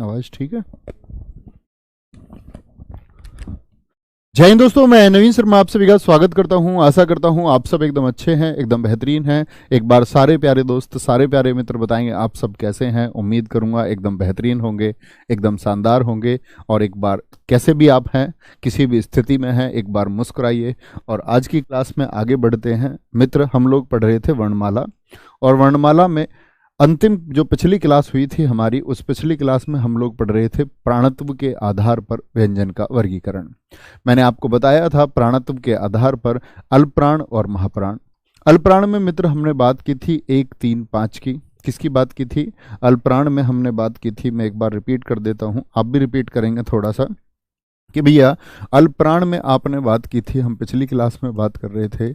आवाज ठीक है? जय हिंद दोस्तों, मैं नवीन शर्मा आप सभी का स्वागत करता हूं। आशा करता हूं आप सब एकदम अच्छे हैं, एकदम बेहतरीन हैं। एक बार सारे प्यारे दोस्त, सारे प्यारे मित्र बताएंगे आप सब कैसे हैं। उम्मीद करूंगा एकदम बेहतरीन होंगे, एकदम शानदार होंगे। और एक बार कैसे भी आप हैं, किसी भी स्थिति में हैं, एक बार मुस्कुराइए। और आज की क्लास में आगे बढ़ते हैं मित्र। हम लोग पढ़ रहे थे वर्णमाला, और वर्णमाला में अंतिम जो पिछली क्लास हुई थी हमारी, उस पिछली क्लास में हम लोग पढ़ रहे थे प्राणत्व के आधार पर व्यंजन का वर्गीकरण। मैंने आपको बताया था प्राणत्व के आधार पर अल्पप्राण और महाप्राण। अल्पप्राण में मित्र हमने बात की थी 1, 3, 5 की। किसकी बात की थी? अल्पप्राण में हमने बात की थी, मैं एक बार रिपीट कर देता हूं, आप भी रिपीट करेंगे थोड़ा सा, कि भैया अल्पप्राण में आपने बात की थी, हम पिछली क्लास में बात कर रहे थे।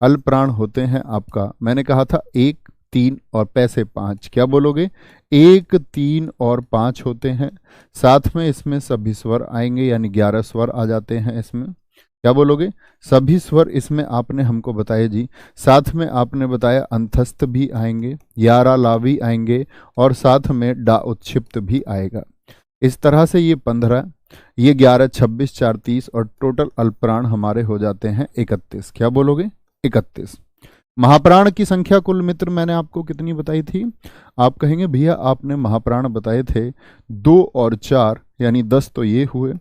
अल्पप्राण होते हैं आपका, मैंने कहा था 1, 3 और पैसे 5। क्या बोलोगे? 1, 3 और 5 होते हैं। साथ में इसमें सभी स्वर आएंगे, यानी 11 स्वर आ जाते हैं इसमें। क्या बोलोगे? सभी स्वर इसमें आपने हमको बताए जी। साथ में आपने बताया अंतस्थ भी आएंगे, यारा लावी आएंगे, और साथ में डा उत्क्षिप्त भी आएगा। इस तरह से ये 15, ये 11, 26, 4, 30 और टोटल अल्पप्राण हमारे हो जाते हैं 31। क्या बोलोगे? 31। महाप्राण की संख्या कुल मित्र मैंने आपको कितनी बताई थी? आप कहेंगे भैया आपने महाप्राण बताए थे 2 और 4, यानी 10 तो ये हुए,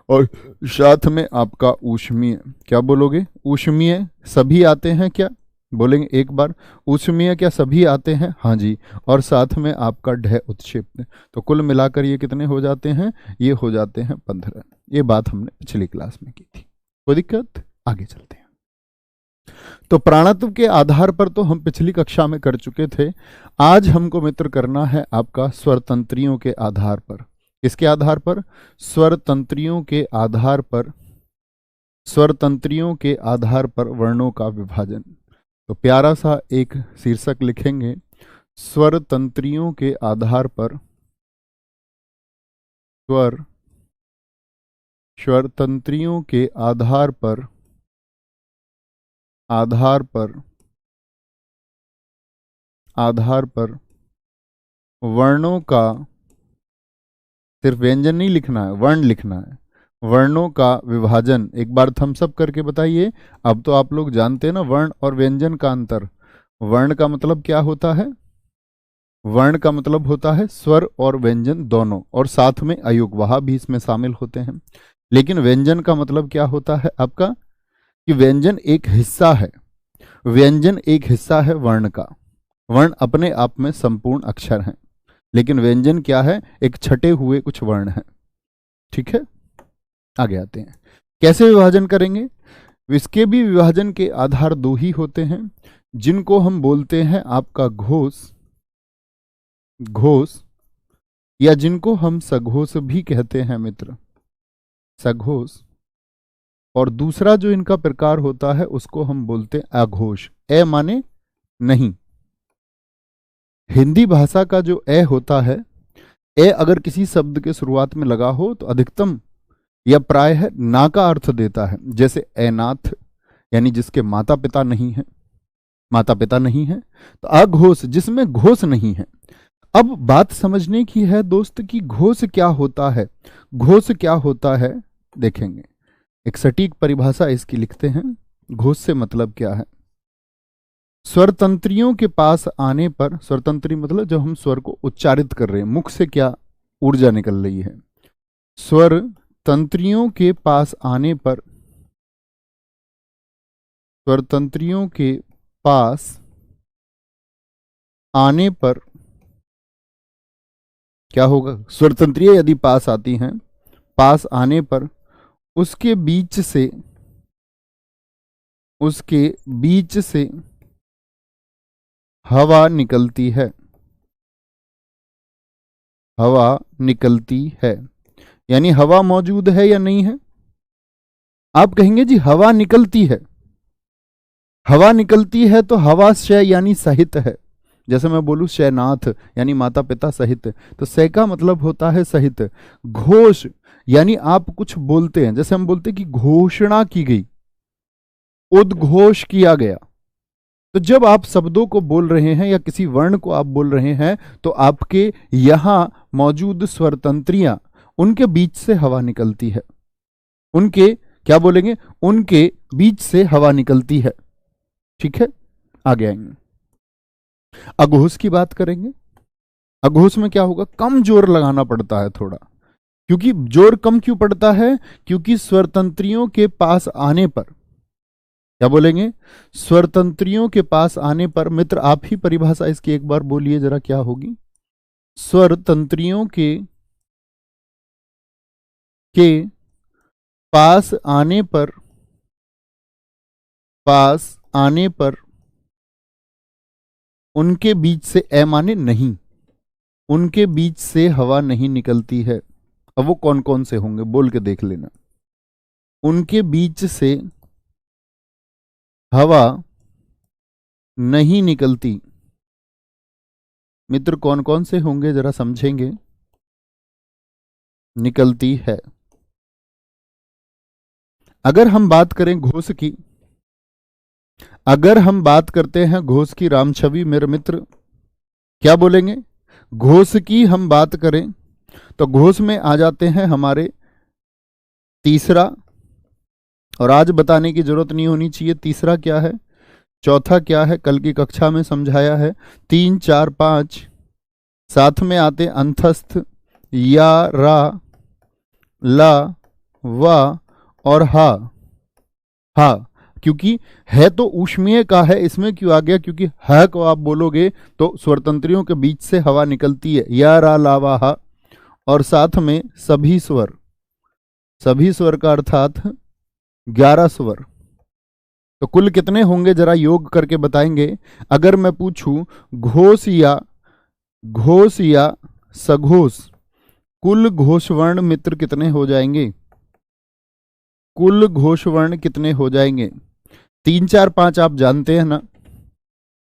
और साथ में आपका ऊष्मीय। क्या बोलोगे? ऊष्मीय सभी आते हैं क्या? बोलेंगे एक बार, ऊष्मीय क्या सभी आते हैं? हाँ जी। और साथ में आपका ढ उत्क्षिप्त। तो कुल मिलाकर ये कितने हो जाते हैं? ये हो जाते हैं 15। ये बात हमने पिछली क्लास में की थी। कोई दिक्कत? आगे चलते हैं। तो प्राणत्व के आधार पर तो हम पिछली कक्षा में कर चुके थे। आज हमको मित्र करना है आपका स्वरतंत्रियों के आधार पर। किसके आधार पर? स्वरतंत्रियों के आधार पर। स्वरतंत्रियों के आधार पर वर्णों का विभाजन। तो प्यारा सा एक शीर्षक लिखेंगे, स्वरतंत्रियों के आधार पर स्वरतंत्रियों के आधार पर वर्णों का, सिर्फ व्यंजन नहीं लिखना है, वर्ण लिखना है। वर्णों का विभाजन। एक बार थम्स अप करके बताइए। अब तो आप लोग जानते हैं ना वर्ण और व्यंजन का अंतर। वर्ण का मतलब क्या होता है? वर्ण का मतलब होता है स्वर और व्यंजन दोनों, और साथ में अयुग्मवाह भी इसमें शामिल होते हैं। लेकिन व्यंजन का मतलब क्या होता है आपका? कि व्यंजन एक हिस्सा है। व्यंजन एक हिस्सा है वर्ण का। वर्ण अपने आप में संपूर्ण अक्षर हैं, लेकिन व्यंजन क्या है? एक छटे हुए कुछ वर्ण हैं। ठीक है, आगे आते हैं। कैसे विभाजन करेंगे? इसके भी विभाजन के आधार 2 ही होते हैं, जिनको हम बोलते हैं आपका घोष, या जिनको हम सघोष भी कहते हैं मित्र, सघोष। और दूसरा जो इनका प्रकार होता है उसको हम बोलते हैं अघोष। ए माने नहीं। हिंदी भाषा का जो ए होता है, ए अगर किसी शब्द के शुरुआत में लगा हो तो अधिकतम या प्रायः ना का अर्थ देता है। जैसे अनाथ, यानी जिसके माता पिता नहीं है, माता पिता नहीं है। तो अघोष, जिसमें घोष नहीं है। अब बात समझने की है दोस्त कि घोष क्या होता है। घोष क्या होता है देखेंगे, एक सटीक परिभाषा इसकी लिखते हैं। घोष से मतलब क्या है? स्वरतंत्रियों के पास आने पर, स्वरतंत्री मतलब जब हम स्वर को उच्चारित कर रहे हैं, मुख से क्या ऊर्जा निकल रही है। स्वर तंत्रियों के पास आने पर, स्वरतंत्रियों के पास आने पर क्या होगा? स्वरतंत्रियां यदि पास आती हैं, पास आने पर उसके बीच से हवा निकलती है। हवा निकलती है, यानी हवा मौजूद है या नहीं है? आप कहेंगे जी हवा निकलती है। हवा निकलती है तो हवा शय यानी सहित है। जैसे मैं बोलूं शयनाथ, यानी माता पिता सहित, तो शय का मतलब होता है सहित। घोष यानी आप कुछ बोलते हैं, जैसे हम बोलते हैं कि घोषणा की गई, उद्घोष किया गया, तो जब आप शब्दों को बोल रहे हैं या किसी वर्ण को आप बोल रहे हैं तो आपके यहां मौजूद स्वर तंत्रियां, उनके बीच से हवा निकलती है। उनके क्या बोलेंगे, उनके बीच से हवा निकलती है। ठीक है, आगे आएंगे। अघोष की बात करेंगे। अघोष में क्या होगा, कम जोर लगाना पड़ता है थोड़ा। क्योंकि जोर कम क्यों पड़ता है, क्योंकि स्वरतंत्रियों के पास आने पर, क्या बोलेंगे, स्वरतंत्रियों के पास आने पर, मित्र आप ही परिभाषा इसकी एक बार बोलिए जरा, क्या होगी। स्वरतंत्रियों के पास आने पर, उनके बीच से, ए माने नहीं, उनके बीच से हवा नहीं निकलती है। अब वो कौन कौन से होंगे बोल के देख लेना। उनके बीच से हवा नहीं निकलती, मित्र कौन कौन से होंगे जरा समझेंगे। निकलती है। अगर हम बात करें घोष की, अगर हम बात करते हैं घोष की, राम छवि मेरे मित्र, क्या बोलेंगे, घोष की हम बात करें तो घोष में आ जाते हैं हमारे तीसरा, और आज बताने की जरूरत नहीं होनी चाहिए तीसरा क्या है, चौथा क्या है, कल की कक्षा में समझाया है। 3, 4, 5 साथ में आते अंतस्थ, या, रा, ला, वा और हा। हा क्योंकि है तो ऊष्मीय का है, इसमें क्यों आ गया, क्योंकि ह को आप बोलोगे तो स्वरतंत्रियों के बीच से हवा निकलती है, या, रा, ला, वा, हा। और साथ में सभी स्वर, सभी स्वर का अर्थात 11 स्वर। तो कुल कितने होंगे जरा योग करके बताएंगे। अगर मैं पूछूं घोष या सघोष, कुल घोषवर्ण मित्र कितने हो जाएंगे, कुल घोषवर्ण कितने हो जाएंगे। 3, 4, 5 आप जानते हैं ना,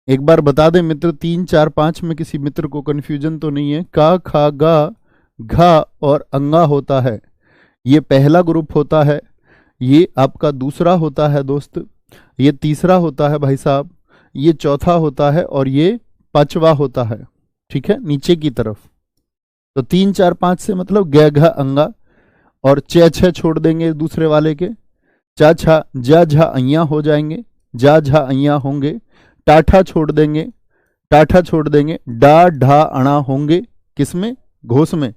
एक बार बता दें मित्र। 3, 4, 5 में किसी मित्र को कंफ्यूजन तो नहीं है। का, खा, गा, घा और अंगा होता है, ये पहला ग्रुप होता है, ये आपका दूसरा होता है दोस्त, ये तीसरा होता है भाई साहब, ये चौथा होता है और ये पांचवा होता है। ठीक है, नीचे की तरफ। तो 3, 4, 5 से मतलब ग, घ, अंगा, और च, छ छोड़ देंगे दूसरे वाले के, चा, छा, जा, झा, अइया हो जाएंगे, जा, झा, अइया होंगे, टाठा छोड़ देंगे, टाठा छोड़ देंगे, डा, ढा, अणा होंगे, किसमें, घोष में।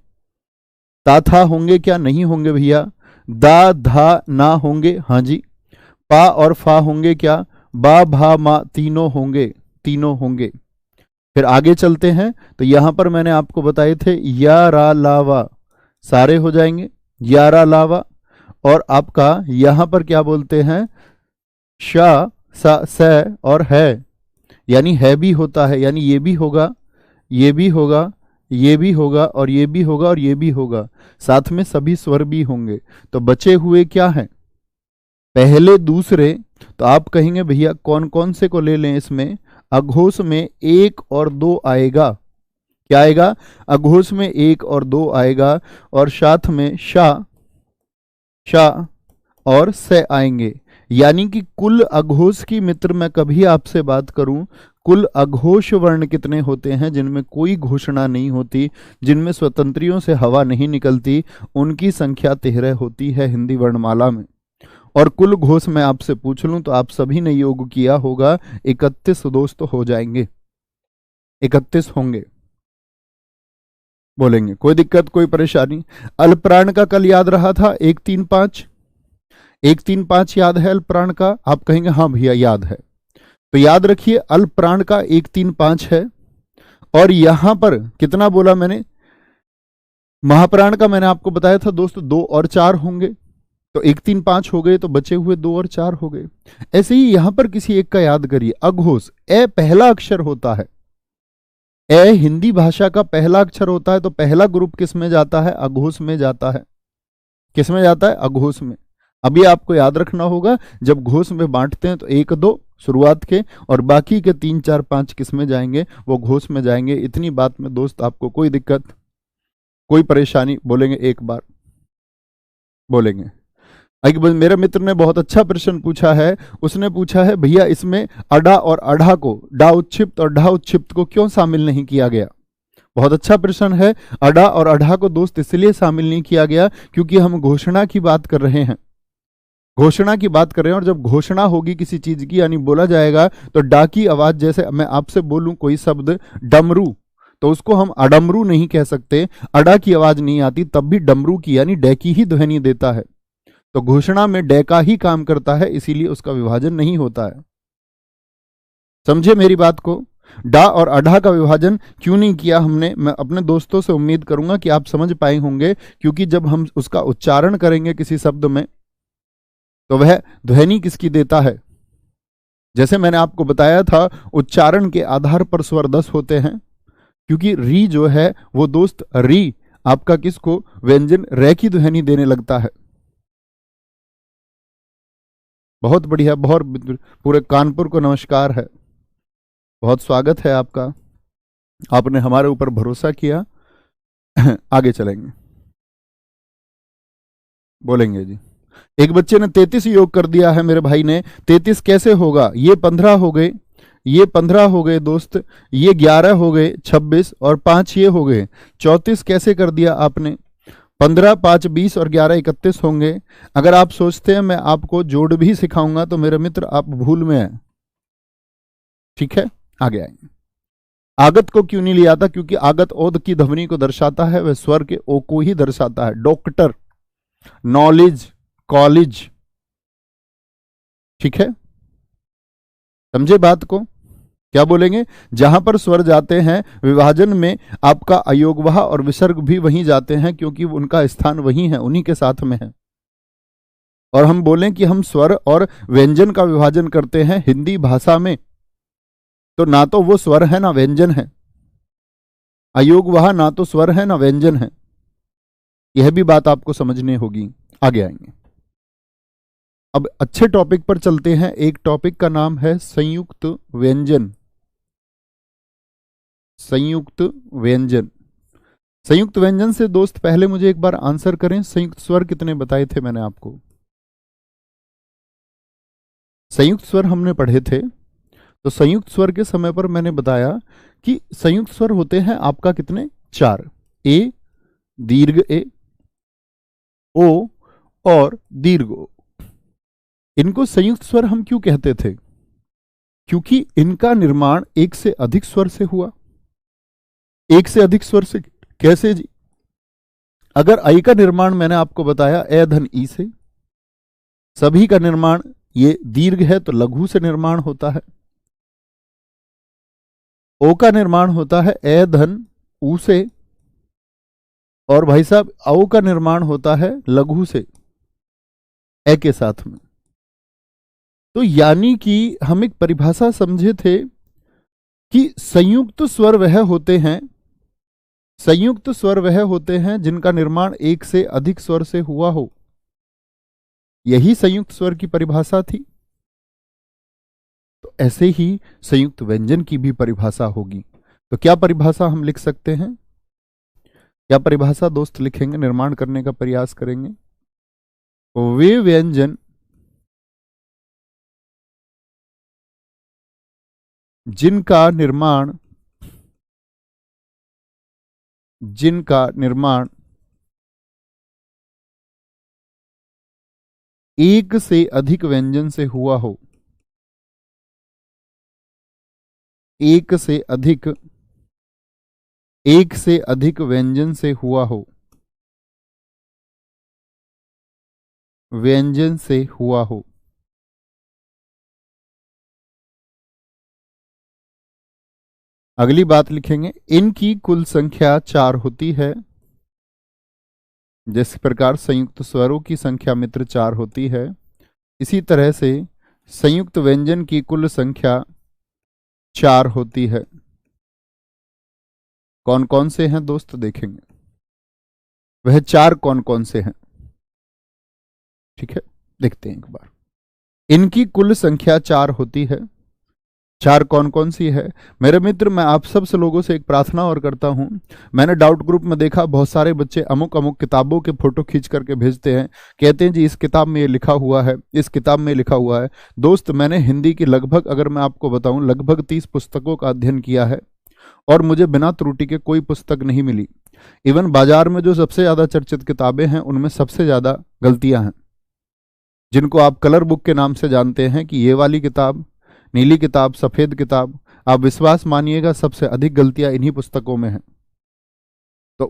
ताथा होंगे क्या, नहीं होंगे भैया। दा, धा, ना होंगे, हाँ जी। पा और फा होंगे क्या, बा, भा, मा, तीनों होंगे, तीनों होंगे। फिर आगे चलते हैं तो यहां पर मैंने आपको बताए थे या, रा, लावा सारे हो जाएंगे, या, रा, लावा। और आपका यहां पर क्या बोलते हैं, शा, सा, से और है, यानी है भी होता है, यानी ये भी होगा, ये भी होगा, ये भी होगा और ये भी होगा और ये भी होगा, साथ में सभी स्वर भी होंगे। तो बचे हुए क्या हैं, पहले, दूसरे। तो आप कहेंगे भैया कौन कौन से को ले लें इसमें। अघोष में 1 और 2 आएगा, क्या आएगा, अघोष में 1 और 2 आएगा, और साथ में शा, शा और से आएंगे। यानी कि कुल अघोष की मित्र मैं कभी आपसे बात करूं, कुल अघोष वर्ण कितने होते हैं जिनमें कोई घोषणा नहीं होती, जिनमें स्वतंत्रियों से हवा नहीं निकलती, उनकी संख्या 13 होती है हिंदी वर्णमाला में। और कुल घोष में आपसे पूछ लूं तो आप सभी ने योग किया होगा, 31 दोस्त हो जाएंगे, 31 होंगे। बोलेंगे कोई दिक्कत कोई परेशानी। अल्पप्राण का कल याद रहा था 1, 3, 5, 1, 3, 5 याद है अल्पप्राण का, आप कहेंगे हाँ भैया याद है। तो याद रखिए अल्पप्राण का 1, 3, 5 है। और यहां पर कितना बोला मैंने, महाप्राण का मैंने आपको बताया था दोस्त 2 और 4 होंगे। तो 1, 3, 5 हो गए, तो बचे हुए 2 और 4 हो गए। ऐसे ही यहां पर किसी एक का याद करिए, अघोष, ए पहला अक्षर होता है, ए हिंदी भाषा का पहला अक्षर होता है, तो पहला ग्रुप किस में जाता है, अघोष में जाता है। किस में जाता है, अघोष में। अभी आपको याद रखना होगा, जब घोष में बांटते हैं तो 1, 2 शुरुआत के, और बाकी के 3, 4, 5 किस में जाएंगे, वो घोष में जाएंगे। इतनी बात में दोस्त आपको कोई दिक्कत कोई परेशानी, बोलेंगे एक बार, बोलेंगे मेरे मित्र ने बहुत अच्छा प्रश्न पूछा है। उसने पूछा है भैया इसमें अडा और अढ़ा को, डा उत्क्षिप्त और ढा उत्क्षिप्त को क्यों शामिल नहीं किया गया। बहुत अच्छा प्रश्न है। अडा और अढ़ा को दोस्त इसलिए शामिल नहीं किया गया क्योंकि हम घोषणा की बात कर रहे हैं, घोषणा की बात कर रहे हैं। और जब घोषणा होगी किसी चीज की, यानी बोला जाएगा, तो डा की आवाज, जैसे मैं आपसे बोलूं कोई शब्द डमरू, तो उसको हम अडमरू नहीं कह सकते, अडा की आवाज नहीं आती, तब भी डमरू की यानी डे की ही ध्वनि देता है। तो घोषणा में डे का ही काम करता है, इसीलिए उसका विभाजन नहीं होता है। समझे मेरी बात को। डा और अढ़ा का विभाजन क्यों नहीं किया हमने, मैं अपने दोस्तों से उम्मीद करूंगा कि आप समझ पाए होंगे, क्योंकि जब हम उसका उच्चारण करेंगे किसी शब्द में तो वह ध्वनि किसकी देता है। जैसे मैंने आपको बताया था, उच्चारण के आधार पर स्वर 10 होते हैं, क्योंकि री जो है वो दोस्त री आपका किसको, व्यंजन रे की ध्वनि देने लगता है। बहुत बढ़िया, बहुत, पूरे कानपुर को नमस्कार है, बहुत स्वागत है आपका, आपने हमारे ऊपर भरोसा किया। आगे चलेंगे, बोलेंगे जी। एक बच्चे ने 33 योग कर दिया है मेरे भाई ने, 33 कैसे होगा, ये 15 हो गए, ये 15 हो गए दोस्त, ये 11 हो गए, 26 और 5 ये हो गए, 34 कैसे कर दिया आपने। 15 5 20 और 11 31 होंगे। अगर आप सोचते हैं मैं आपको जोड़ भी सिखाऊंगा तो मेरे मित्र आप भूल में हैं। ठीक है, आगे आएंगे। आगत को क्यों नहीं लिया था, क्योंकि आगत ओद की ध्वनि को दर्शाता है, वह स्वर के ओ को ही दर्शाता है। डॉक्टर, नॉलेज, कॉलेज, ठीक है, समझे बात को। क्या बोलेंगे, जहां पर स्वर जाते हैं विभाजन में, आपका अयोगवाह और विसर्ग भी वहीं जाते हैं, क्योंकि उनका स्थान वहीं है, उन्हीं के साथ में है। और हम बोलें कि हम स्वर और व्यंजन का विभाजन करते हैं हिंदी भाषा में, तो ना तो वो स्वर है ना व्यंजन है, अयोगवाह ना तो स्वर है ना व्यंजन है। यह भी बात आपको समझनी होगी। आगे आएंगे, अब अच्छे टॉपिक पर चलते हैं। एक टॉपिक का नाम है संयुक्त व्यंजन। संयुक्त व्यंजन, संयुक्त व्यंजन से दोस्त पहले मुझे एक बार आंसर करें, संयुक्त स्वर कितने बताए थे मैंने आपको। संयुक्त स्वर हमने पढ़े थे, तो संयुक्त स्वर के समय पर मैंने बताया कि संयुक्त स्वर होते हैं आपका कितने, 4। ए, दीर्घ ए, ओ और दीर्घ ओ। इनको संयुक्त स्वर हम क्यों कहते थे, क्योंकि इनका निर्माण एक से अधिक स्वर से हुआ। एक से अधिक स्वर से कैसे जी, अगर आई का निर्माण मैंने आपको बताया ए धन ई से, सभी का निर्माण, ये दीर्घ है तो लघु से निर्माण होता है। ओ का निर्माण होता है ए धन ऊ से, और भाई साहब औ का निर्माण होता है लघु से, ए के साथ में। तो यानी कि हम एक परिभाषा समझे थे कि संयुक्त स्वर वह होते हैं, संयुक्त स्वर वह होते हैं जिनका निर्माण एक से अधिक स्वर से हुआ हो। यही संयुक्त स्वर की परिभाषा थी। तो ऐसे ही संयुक्त व्यंजन की भी परिभाषा होगी। तो क्या परिभाषा हम लिख सकते हैं, क्या परिभाषा दोस्त लिखेंगे, निर्माण करने का प्रयास करेंगे। वे व्यंजन जिनका निर्माण एक से अधिक व्यंजन से हुआ हो, एक से अधिक व्यंजन से हुआ हो, व्यंजन से हुआ हो। अगली बात लिखेंगे, इनकी कुल संख्या 4 होती है। जिस प्रकार संयुक्त स्वरों की संख्या मित्र 4 होती है, इसी तरह से संयुक्त व्यंजन की कुल संख्या 4 होती है। कौन कौन से हैं दोस्त देखेंगे, वह 4 कौन कौन से हैं। ठीक है, देखते हैं एक बार। इनकी कुल संख्या 4 होती है। चार कौन कौन सी है? मेरे मित्र, मैं आप सब से लोगों से एक प्रार्थना और करता हूं। मैंने डाउट ग्रुप में देखा बहुत सारे बच्चे अमुक अमुक किताबों के फोटो खींच करके भेजते हैं, कहते हैं जी इस किताब में ये लिखा हुआ है, इस किताब में लिखा हुआ है। दोस्त, मैंने हिंदी की लगभग, अगर मैं आपको बताऊं, लगभग 30 पुस्तकों का अध्ययन किया है और मुझे बिना त्रुटि के कोई पुस्तक नहीं मिली। इवन बाजार में जो सबसे ज्यादा चर्चित किताबें हैं उनमें सबसे ज्यादा गलतियां हैं, जिनको आप कलर बुक के नाम से जानते हैं कि ये वाली किताब, नीली किताब, सफेद किताब, आप विश्वास मानिएगा सबसे अधिक गलतियां इन्हीं पुस्तकों में हैं। तो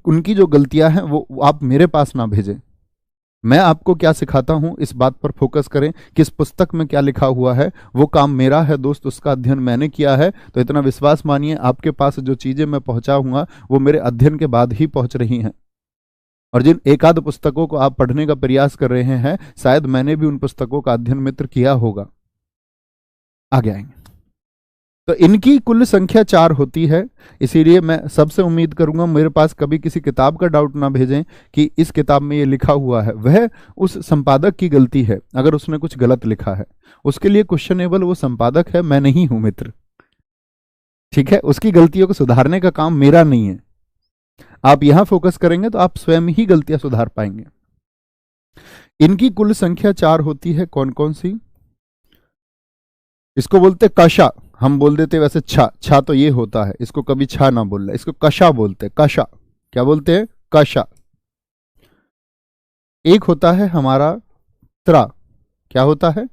उनकी जो गलतियां हैं वो आप मेरे पास ना भेजें। मैं आपको क्या सिखाता हूं इस बात पर फोकस करें, किस पुस्तक में क्या लिखा हुआ है, वो काम मेरा है दोस्त, उसका अध्ययन मैंने किया है। तो इतना विश्वास मानिए, आपके पास जो चीजें मैं पहुंचाऊंगा वो मेरे अध्ययन के बाद ही पहुंच रही हैं। और जिन एक आध पुस्तकों को आप पढ़ने का प्रयास कर रहे हैं, शायद मैंने भी उन पुस्तकों का अध्ययन मित्र किया होगा। आगे आएंगे। तो इनकी कुल संख्या 4 होती है, इसीलिए मैं सबसे उम्मीद करूंगा मेरे पास कभी किसी किताब का डाउट ना भेजें कि इस किताब में ये लिखा हुआ है। वह उस संपादक की गलती है अगर उसने कुछ गलत लिखा है, उसके लिए क्वेश्चनेबल वो संपादक है, मैं नहीं हूं मित्र। ठीक है, उसकी गलतियों को सुधारने का काम मेरा नहीं है। आप यहां फोकस करेंगे तो आप स्वयं ही गलतियां सुधार पाएंगे। इनकी कुल संख्या 4 होती है। कौन कौन सी? इसको बोलते कशा, हम बोल देते वैसे छा, छा तो ये होता है, इसको कभी छा ना बोलना, इसको कशा बोलते, कशा। क्या बोलते हैं? कशा। एक होता है हमारा त्रा। क्या होता है?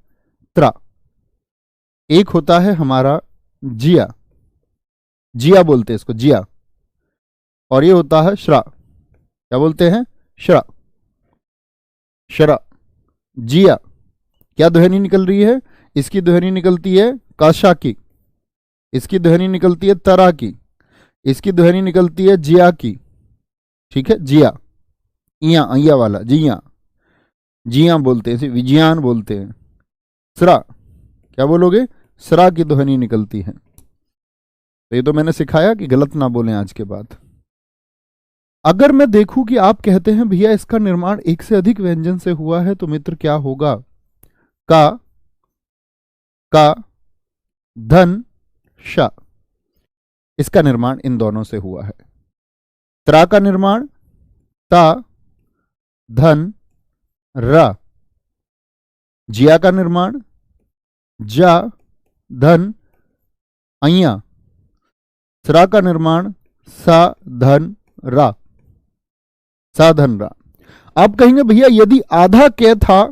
त्रा। एक होता है हमारा जिया, जिया बोलते हैं इसको, जिया। और ये होता है श्रा। क्या बोलते हैं? श्रा, श्रा, जिया। क्या ध्वनि निकल रही है? इसकी ध्वनि निकलती है काशा की, इसकी ध्वनि निकलती है तरा की, इसकी ध्वनि निकलती है जिया की। ठीक है, जिया, इया, अया वाला जिया, जिया बोलते हैं, इसे विज्ञान बोलते हैं। सरा, क्या बोलोगे? सरा की ध्वनि निकलती है। तो ये तो मैंने सिखाया कि गलत ना बोलें आज के बाद। अगर मैं देखूं कि आप कहते हैं भैया इसका निर्माण एक से अधिक व्यंजन से हुआ है, तो मित्र क्या होगा? का धन शा, इसका निर्माण इन दोनों से हुआ है। त्रा का निर्माण ता धन रा, जिया का निर्माण जा धन अया, सरा का निर्माण सा धन रा, सा धन रा। आप कहेंगे भैया यदि आधा कै था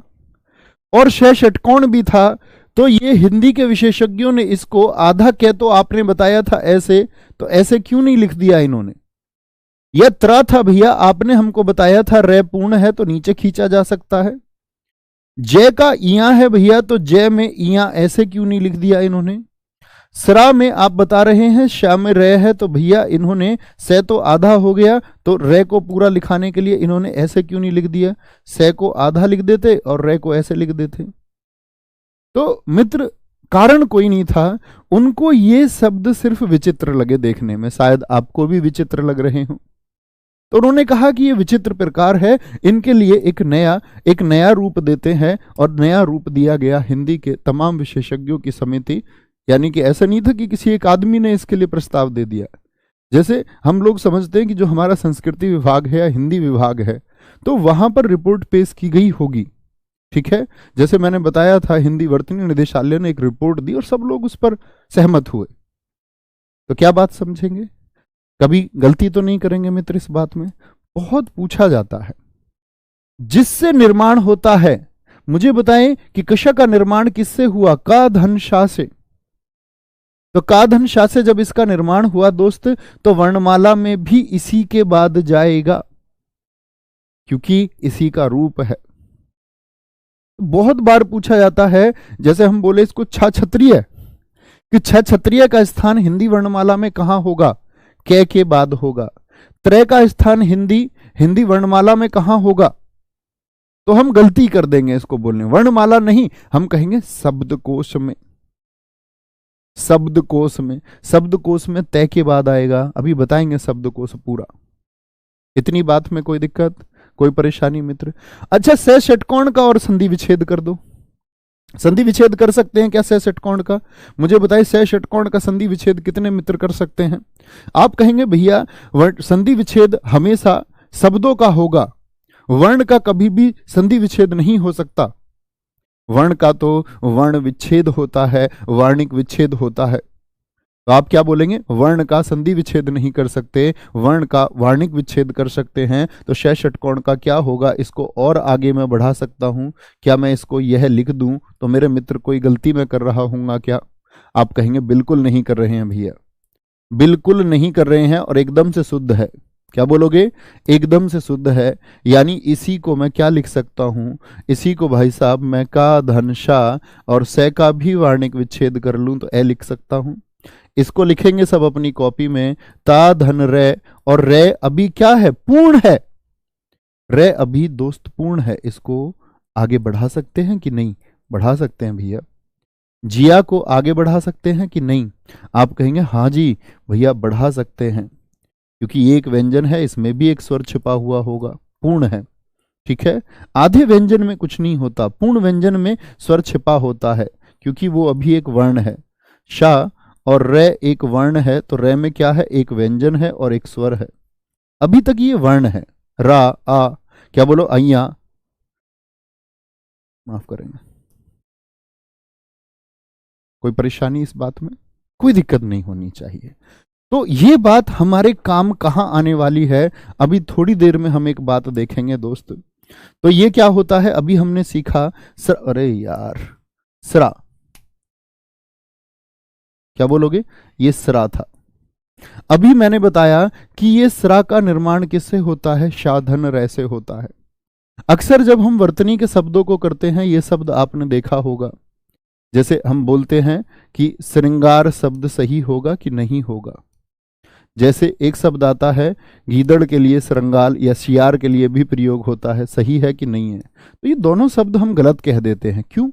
और शह षटकोण भी था तो ये हिंदी के विशेषज्ञों ने इसको आधा कै तो आपने बताया था ऐसे, तो ऐसे क्यों नहीं लिख दिया इन्होंने? यह त्रा था भैया, आपने हमको बताया था रे पूर्ण है तो नीचे खींचा जा सकता है। जय का इया है भैया, तो जय में इया ऐसे क्यों नहीं लिख दिया इन्होंने? सरा में आप बता रहे हैं श्या में रे है, तो भैया इन्होंने से तो आधा हो गया, तो रे को पूरा लिखाने के लिए इन्होंने ऐसे क्यों नहीं लिख दिया? से को आधा लिख देते और रे को ऐसे लिख देते। तो मित्र कारण कोई नहीं था, उनको ये शब्द सिर्फ विचित्र लगे देखने में, शायद आपको भी विचित्र लग रहे हो। तो उन्होंने कहा कि ये विचित्र प्रकार है, इनके लिए एक नया रूप देते हैं। और नया रूप दिया गया हिंदी के तमाम विशेषज्ञों की समिति, यानी कि ऐसा नहीं था कि किसी एक आदमी ने इसके लिए प्रस्ताव दे दिया। जैसे हम लोग समझते हैं कि जो हमारा संस्कृति विभाग है या हिंदी विभाग है, तो वहां पर रिपोर्ट पेश की गई होगी। ठीक है, जैसे मैंने बताया था हिंदी वर्तनी निदेशालय ने एक रिपोर्ट दी और सब लोग उस पर सहमत हुए। तो क्या बात समझेंगे? कभी गलती तो नहीं करेंगे मित्र इस बात में? बहुत पूछा जाता है जिससे निर्माण होता है। मुझे बताएं कि कशा का निर्माण किससे हुआ? का धन शा से। तो का धन शा से जब इसका निर्माण हुआ दोस्त, तो वर्णमाला में भी इसी के बाद जाएगा, क्योंकि इसी का रूप है। बहुत बार पूछा जाता है, जैसे हम बोले इसको छा क्षत्रिय, कि छह क्षत्रिय का स्थान हिंदी वर्णमाला में कहां होगा? कै के बाद होगा। त्रय का स्थान हिंदी वर्णमाला में कहां होगा? तो हम गलती कर देंगे इसको बोलने, वर्णमाला नहीं, हम कहेंगे शब्दकोश में। शब्दकोश में, शब्दकोश में तय के बाद आएगा। अभी बताएंगे शब्दकोश पूरा। इतनी बात में कोई दिक्कत, कोई परेशानी मित्र? अच्छा, से षटकोण का और संधि विच्छेद कर दो। संधि विच्छेद कर सकते हैं क्या सह षटकोण का? मुझे बताइए सह षटकोण का संधि विच्छेद कितने मित्र कर सकते हैं? आप कहेंगे भैया संधि विच्छेद हमेशा शब्दों का होगा, वर्ण का कभी भी संधि विच्छेद नहीं हो सकता। वर्ण का तो वर्ण विच्छेद होता है, वर्णिक विच्छेद होता है। तो आप क्या बोलेंगे? वर्ण का संधि विच्छेद नहीं कर सकते, वर्ण का वर्णिक विच्छेद कर सकते हैं। तो सह षटकोण का क्या होगा? इसको और आगे मैं बढ़ा सकता हूं। क्या मैं इसको यह लिख दूं तो मेरे मित्र कोई गलती मैं कर रहा हूंगा क्या? आप कहेंगे बिल्कुल नहीं कर रहे हैं भैया, बिल्कुल नहीं कर रहे हैं और एकदम से शुद्ध है। क्या बोलोगे? एकदम से शुद्ध है। यानी इसी को मैं क्या लिख सकता हूं? इसी को भाई साहब मैं का धन शा और से का भी वर्णिक विच्छेद कर लूं तो ए लिख सकता हूं। इसको लिखेंगे सब अपनी कॉपी में, ता धन रे, और रे अभी क्या है? पूर्ण है। रे अभी दोस्त पूर्ण है। इसको आगे बढ़ा सकते हैं कि नहीं? बढ़ा सकते हैं भैया। जिया को आगे बढ़ा सकते हैं कि नहीं? आप कहेंगे हाँ जी भैया बढ़ा सकते हैं, क्योंकि ये एक व्यंजन है, इसमें भी एक स्वर छिपा हुआ होगा, पूर्ण है। ठीक है, आधे व्यंजन में कुछ नहीं होता, पूर्ण व्यंजन में स्वर छिपा होता है, क्योंकि वो अभी एक वर्ण है। शा और रे एक वर्ण है, तो रे में क्या है? एक व्यंजन है और एक स्वर है। अभी तक ये वर्ण है। रा आ, क्या बोलो? अय्या, माफ करेंगे। कोई परेशानी इस बात में? कोई दिक्कत नहीं होनी चाहिए। तो ये बात हमारे काम कहां आने वाली है? अभी थोड़ी देर में हम एक बात देखेंगे दोस्त। तो ये क्या होता है? अभी हमने सीखा अरे यार, सरा, क्या बोलोगे? ये सरा था। अभी मैंने बताया कि ये सरा का निर्माण किससे होता है? शाधन रे से होता है। अक्सर जब हम वर्तनी के शब्दों को करते हैं, ये शब्द आपने देखा होगा, जैसे हम बोलते हैं कि श्रृंगार शब्द सही होगा कि नहीं होगा। जैसे एक शब्द आता है गीदड़ के लिए श्रृंगाल या शियार के लिए भी प्रयोग होता है, सही है कि नहीं है? तो ये दोनों शब्द हम गलत कह देते हैं। क्यों?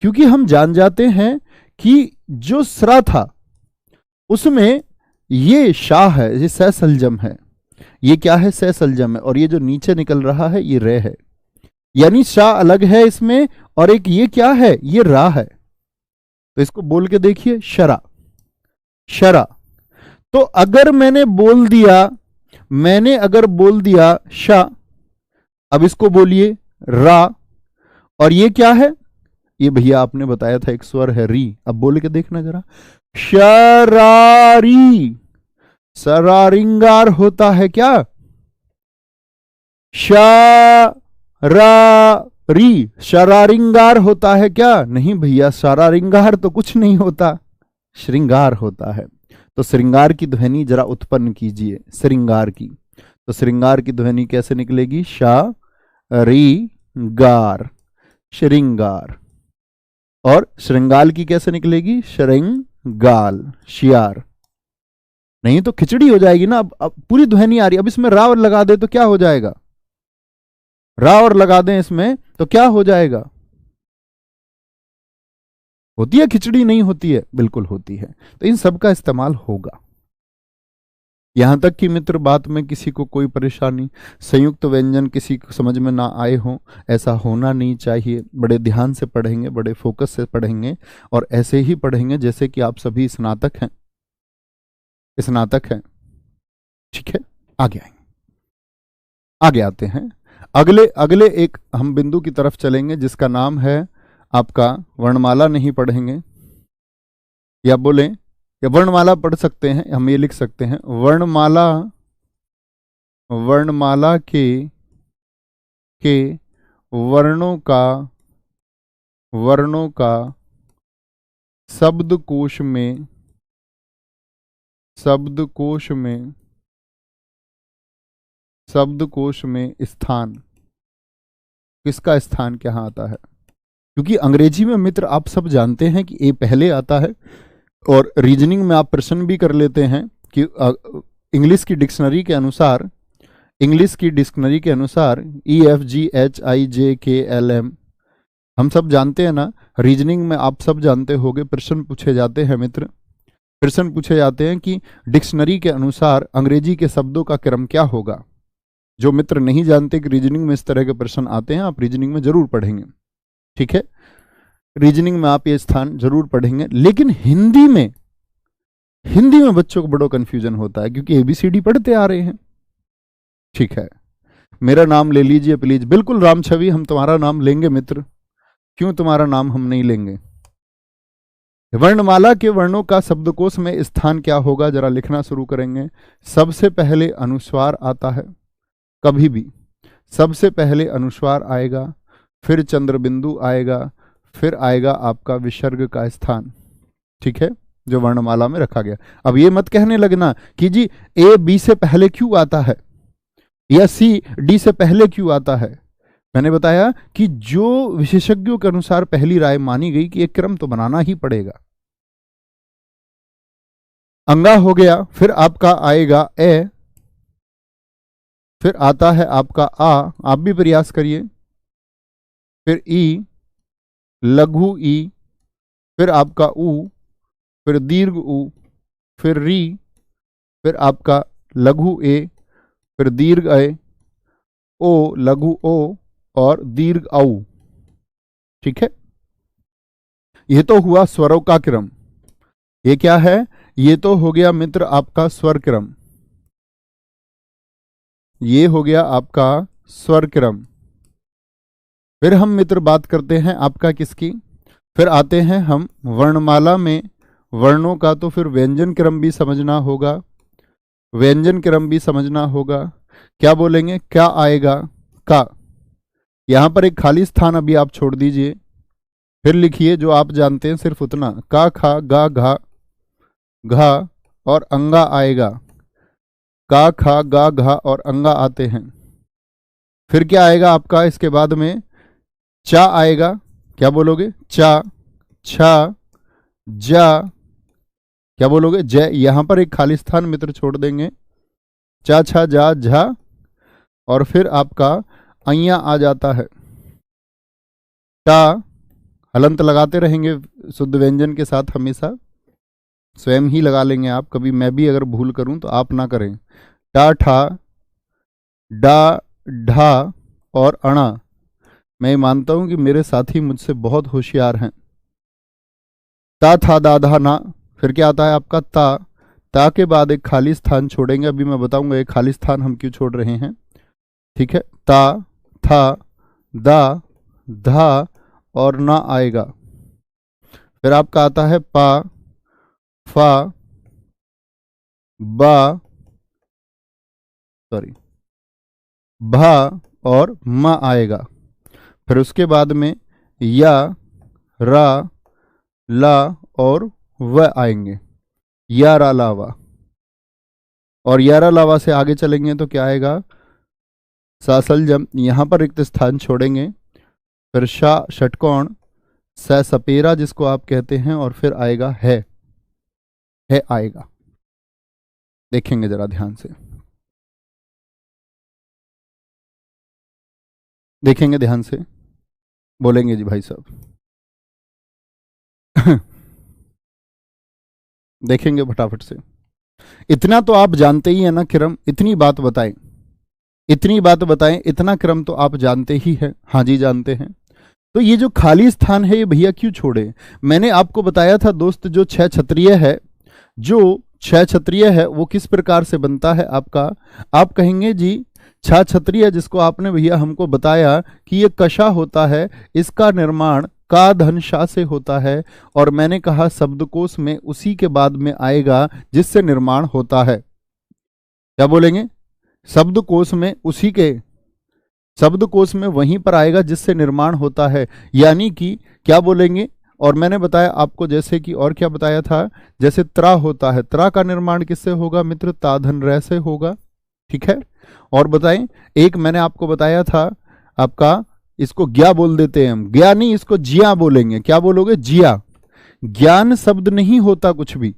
क्योंकि हम जान जाते हैं कि जो सरा था उसमें ये शाह है, ये सैसलजम है। ये क्या है? सैसलजम है। और ये जो नीचे निकल रहा है ये रे है, यानी शाह अलग है इसमें, और एक ये क्या है? ये रा है। तो इसको बोल के देखिए, शरा, शरा। तो अगर मैंने अगर बोल दिया शा, अब इसको बोलिए रा, और ये क्या है? ये भैया आपने बताया था एक स्वर है री। अब बोल के देखना जरा, शरारी, सरारिंगार होता है क्या? शरारी, शरारिंगार होता है क्या? नहीं भैया, शरारिंगार तो कुछ नहीं होता, श्रृंगार होता है। तो श्रृंगार की ध्वनि जरा उत्पन्न कीजिए, श्रृंगार की। तो श्रृंगार की ध्वनि कैसे निकलेगी? शा री गार, श्रृंगार। और श्रृंगाल की कैसे निकलेगी? श्रृंगाल, शियार। नहीं तो खिचड़ी हो जाएगी ना। अब पूरी ध्वनि आ रही, अब इसमें रा और लगा दे तो क्या हो जाएगा? रा और लगा दें इसमें तो क्या हो जाएगा? होती है खिचड़ी? नहीं होती है? बिल्कुल होती है। तो इन सब का इस्तेमाल होगा। यहां तक कि मित्र बात में किसी को कोई परेशानी, संयुक्त व्यंजन किसी को समझ में ना आए हो, ऐसा होना नहीं चाहिए। बड़े ध्यान से पढ़ेंगे, बड़े फोकस से पढ़ेंगे, और ऐसे ही पढ़ेंगे जैसे कि आप सभी स्नातक हैं, स्नातक हैं। ठीक है, आगे आएंगे, आगे आते हैं। अगले एक हम बिंदु की तरफ चलेंगे जिसका नाम है आपका वर्णमाला। नहीं पढ़ेंगे, या बोलें, या वर्णमाला पढ़ सकते हैं, हम ये लिख सकते हैं वर्णमाला, वर्णमाला के वर्णों का शब्दकोश में स्थान, किसका स्थान क्या आता है? क्योंकि अंग्रेजी में मित्र आप सब जानते हैं कि ए पहले आता है, और रीजनिंग में आप प्रश्न भी कर लेते हैं कि इंग्लिश की डिक्शनरी के अनुसार EFGHIJKLM, हम सब जानते हैं ना। रीजनिंग में आप सब जानते होंगे, प्रश्न पूछे जाते हैं मित्र, प्रश्न पूछे जाते हैं कि डिक्शनरी के अनुसार अंग्रेजी के शब्दों का क्रम क्या होगा। जो मित्र नहीं जानते कि रीजनिंग में इस तरह के प्रश्न आते हैं, आप रीजनिंग में जरूर पढ़ेंगे। ठीक है, रीजनिंग में आप ये स्थान जरूर पढ़ेंगे, लेकिन हिंदी में बच्चों को बड़ा कंफ्यूजन होता है क्योंकि एबीसीडी पढ़ते आ रहे हैं। ठीक है, मेरा नाम ले लीजिए प्लीज। बिल्कुल राम छवि, हम तुम्हारा नाम लेंगे मित्र, क्यों तुम्हारा नाम हम नहीं लेंगे। वर्णमाला के वर्णों का शब्दकोश में स्थान क्या होगा, जरा लिखना शुरू करेंगे। सबसे पहले अनुस्वार आता है, कभी भी सबसे पहले अनुस्वार आएगा, फिर चंद्रबिंदु आएगा, फिर आएगा आपका विसर्ग का स्थान। ठीक है, जो वर्णमाला में रखा गया। अब ये मत कहने लगना कि जी ए बी से पहले क्यों आता है या सी डी से पहले क्यों आता है। मैंने बताया कि जो विशेषज्ञों के अनुसार पहली राय मानी गई कि एक क्रम तो बनाना ही पड़ेगा। अंगा हो गया, फिर आपका आएगा ए, फिर आता है आपका आ, आप भी प्रयास करिए, फिर ई, लघु ई, फिर आपका ऊ, फिर दीर्घ ऊ, फिर री, फिर आपका लघु ए, फिर दीर्घ ए, ओ, लघु ओ और दीर्घ औ। ठीक है, यह तो हुआ स्वरों का क्रम। ये क्या है, ये तो हो गया मित्र आपका स्वर क्रम, ये हो गया आपका स्वर क्रम। फिर हम मित्र बात करते हैं आपका किसकी, फिर आते हैं हम वर्णमाला में वर्णों का, तो फिर व्यंजन क्रम भी समझना होगा, व्यंजन क्रम भी समझना होगा। क्या बोलेंगे, क्या आएगा, का। यहां पर एक खाली स्थान अभी आप छोड़ दीजिए, फिर लिखिए जो आप जानते हैं सिर्फ उतना, का, खा, गा, घा, घा और अंगा आएगा, का, खा, गा, घा और अंगा आते हैं। फिर क्या आएगा आपका, इसके बाद में चा आएगा, क्या बोलोगे, चा, छा, जा, क्या बोलोगे, जय। यहां पर एक खाली स्थान मित्र छोड़ देंगे, चा, छा, जा, झा और फिर आपका अय्या आ जाता है, टा, हलंत लगाते रहेंगे शुद्ध व्यंजन के साथ, हमेशा स्वयं ही लगा लेंगे आप, कभी मैं भी अगर भूल करूं तो आप ना करें। टा, ठा, डा, ढा और अणा। मैं मानता हूं कि मेरे साथी मुझसे बहुत होशियार हैं। ता, था, दा, धा, ना, फिर क्या आता है आपका ता के बाद एक खाली स्थान छोड़ेंगे, अभी मैं बताऊंगा एक खाली स्थान हम क्यों छोड़ रहे हैं। ठीक है, ता, था, दा, धा और ना आएगा। फिर आपका आता है पा, फा, बा, सॉरी, भा और मा आएगा। फिर उसके बाद में या, रा, ला और व आएंगे, या, रा, ला, वा। और या, रा, ला, वा से आगे चलेंगे तो क्या आएगा, सासलजम, यहां पर रिक्त स्थान छोड़ेंगे। फिर शा, षटकोण, स, सपेरा जिसको आप कहते हैं, और फिर आएगा है आएगा। देखेंगे जरा ध्यान से, देखेंगे ध्यान से, बोलेंगे जी भाई साहब। देखेंगे फटाफट से। इतना तो आप जानते ही है ना क्रम, इतनी बात बताएं, इतनी बात बताएं, इतना क्रम तो आप जानते ही हैं। हाँ जी जानते हैं। तो ये जो खाली स्थान है ये भैया क्यों छोड़े। मैंने आपको बताया था दोस्त, जो छह क्षत्रिय है, जो छह क्षत्रिय है वो किस प्रकार से बनता है आपका। आप कहेंगे जी छह क्षत्रिय जिसको आपने भैया हमको बताया कि ये कशा होता है, इसका निर्माण का धन शा से होता है। और मैंने कहा शब्दकोश में उसी के बाद में आएगा जिससे निर्माण होता है। क्या बोलेंगे, शब्दकोश में उसी के, शब्दकोश में वहीं पर आएगा जिससे निर्माण होता है। यानी कि क्या बोलेंगे, और मैंने बताया आपको जैसे कि, और क्या बताया था, जैसे त्रा होता है, त्रा का निर्माण किससे होगा मित्र, ता धन रै से होगा। ठीक है, और बताएं, एक मैंने आपको बताया था आपका, इसको ज्ञा बोल देते हैं हम, ज्ञा नहीं इसको जिया बोलेंगे। क्या बोलोगे, जिया। ज्ञान शब्द नहीं होता कुछ भी,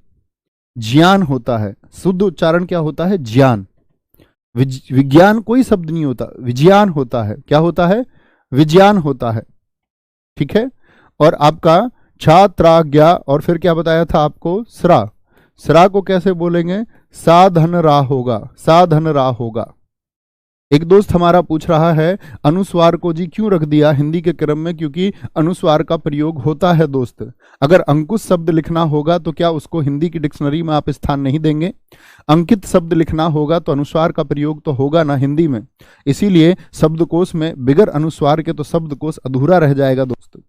ज्ञान होता है। शुद्ध उच्चारण क्या होता है, ज्ञान। विज्ञान कोई शब्द नहीं होता, विज्ञान होता है। क्या होता है, विज्ञान होता है। ठीक है, और आपका छात्रा ज्ञा, और फिर क्या बताया था आपको, स्रा। स्रा को कैसे बोलेंगे, साधन रा होगा, साधन रा होगा। एक दोस्त हमारा पूछ रहा है अनुस्वार को जी क्यों रख दिया हिंदी के क्रम में, क्योंकि अनुस्वार का प्रयोग होता है दोस्त। अगर अंकुश शब्द लिखना होगा तो क्या उसको हिंदी की डिक्शनरी में आप स्थान नहीं देंगे? अंकित शब्द लिखना होगा तो अनुस्वार का प्रयोग तो होगा ना हिंदी में। इसीलिए शब्दकोश में बिगर अनुस्वार के तो शब्दकोश अधूरा रह जाएगा दोस्त।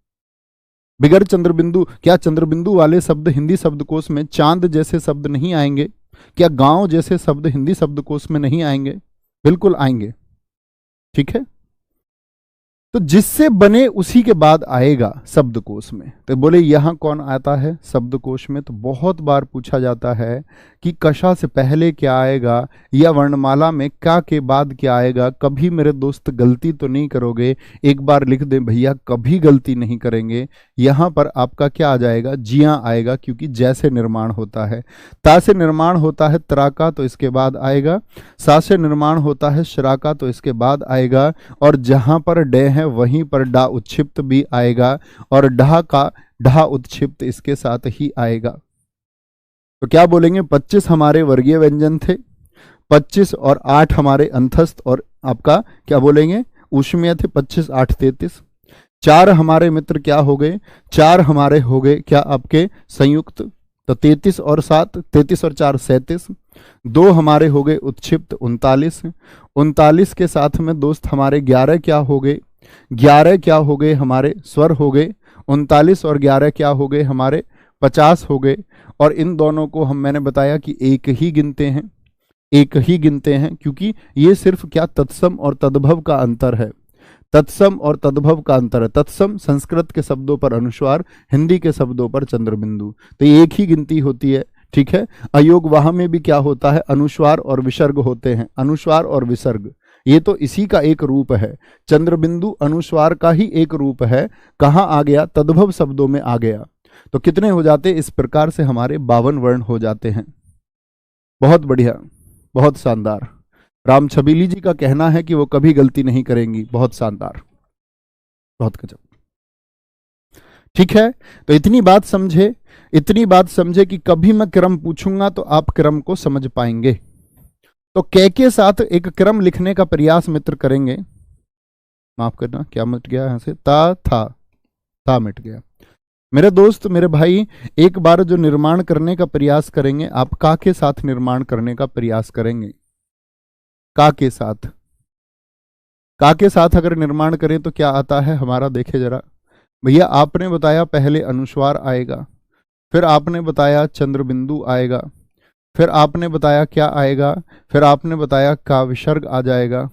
बिगर चंद्रबिंदु, क्या चंद्रबिंदु वाले शब्द हिंदी शब्दकोश में चांद जैसे शब्द नहीं आएंगे? क्या गांव जैसे शब्द हिंदी शब्दकोश में नहीं आएंगे? बिल्कुल आएंगे। ठीक है, तो जिससे बने उसी के बाद आएगा शब्दकोश में। तो बोले यहां कौन आता है शब्दकोश में? तो बहुत बार पूछा जाता है कि कशा से पहले क्या आएगा या वर्णमाला में का के बाद क्या आएगा। कभी मेरे दोस्त गलती तो नहीं करोगे? एक बार लिख दें भैया, कभी गलती नहीं करेंगे। यहां पर आपका क्या आ जाएगा? जिया आएगा, क्योंकि जैसे निर्माण होता है। ता से निर्माण होता है त्राका, तो इसके बाद आएगा। सा से निर्माण होता है शराका, तो इसके बाद आएगा। और जहां पर डे है वहीं पर डा उच्छिप्त भी आएगा, और ढा का ढा उच्छिप्त इसके साथ ही आएगा। तो क्या बोलेंगे? 25 हमारे वर्गीय व्यंजन थे, 25 और 8 हमारे अंतस्थ, और आपका क्या बोलेंगे? ऊष्मीय थे। 25 8 33। 4 हमारे मित्र क्या हो गए? 4 हमारे हो गए क्या आपके संयुक्त, तो 33 और 7, 33 और 4 37। 2 हमारे हो गए उत्क्षिप्त 39। 39 के साथ में दोस्त हमारे 11 क्या हो गए? 11 क्या हो गए? हमारे स्वर हो गए। 39 और 11 क्या हो गए? हमारे 50 हो गए। और इन दोनों को मैंने बताया कि एक ही गिनते हैं, एक ही गिनते हैं, क्योंकि ये सिर्फ क्या तत्सम और तद्भव का अंतर है। तत्सम और तद्भव का अंतर है। तत्सम संस्कृत के शब्दों पर अनुस्वार, हिंदी के शब्दों पर चंद्रबिंदु, तो एक ही गिनती होती है। ठीक है, अयोग वाह में भी क्या होता है? अनुस्वार और विसर्ग होते हैं। अनुस्वार और विसर्ग ये तो इसी का एक रूप है। चंद्रबिंदु अनुस्वार का ही एक रूप है। कहाँ आ गया? तद्भव शब्दों में आ गया। तो कितने हो जाते? इस प्रकार से हमारे 52 वर्ण हो जाते हैं। बहुत बढ़िया, बहुत शानदार। राम छबीली जी का कहना है कि वो कभी गलती नहीं करेंगी। बहुत शानदार, बहुत गजब। ठीक है, तो इतनी बात समझे, इतनी बात समझे कि कभी मैं क्रम पूछूंगा तो आप क्रम को समझ पाएंगे। तो के साथ एक क्रम लिखने का प्रयास मित्र करेंगे। माफ करना, क्या मिट गया यहां से? था मिट गया। मेरे दोस्त, मेरे भाई, एक बार जो निर्माण करने का प्रयास करेंगे, आप का के साथ निर्माण करने का प्रयास करेंगे। का के साथ, का के साथ अगर निर्माण करें तो क्या आता है हमारा? देखे जरा भैया। आपने बताया पहले अनुस्वार आएगा, फिर आपने बताया चंद्रबिंदु आएगा, फिर आपने बताया क्या आएगा? फिर आपने बताया का विसर्ग आ जाएगा।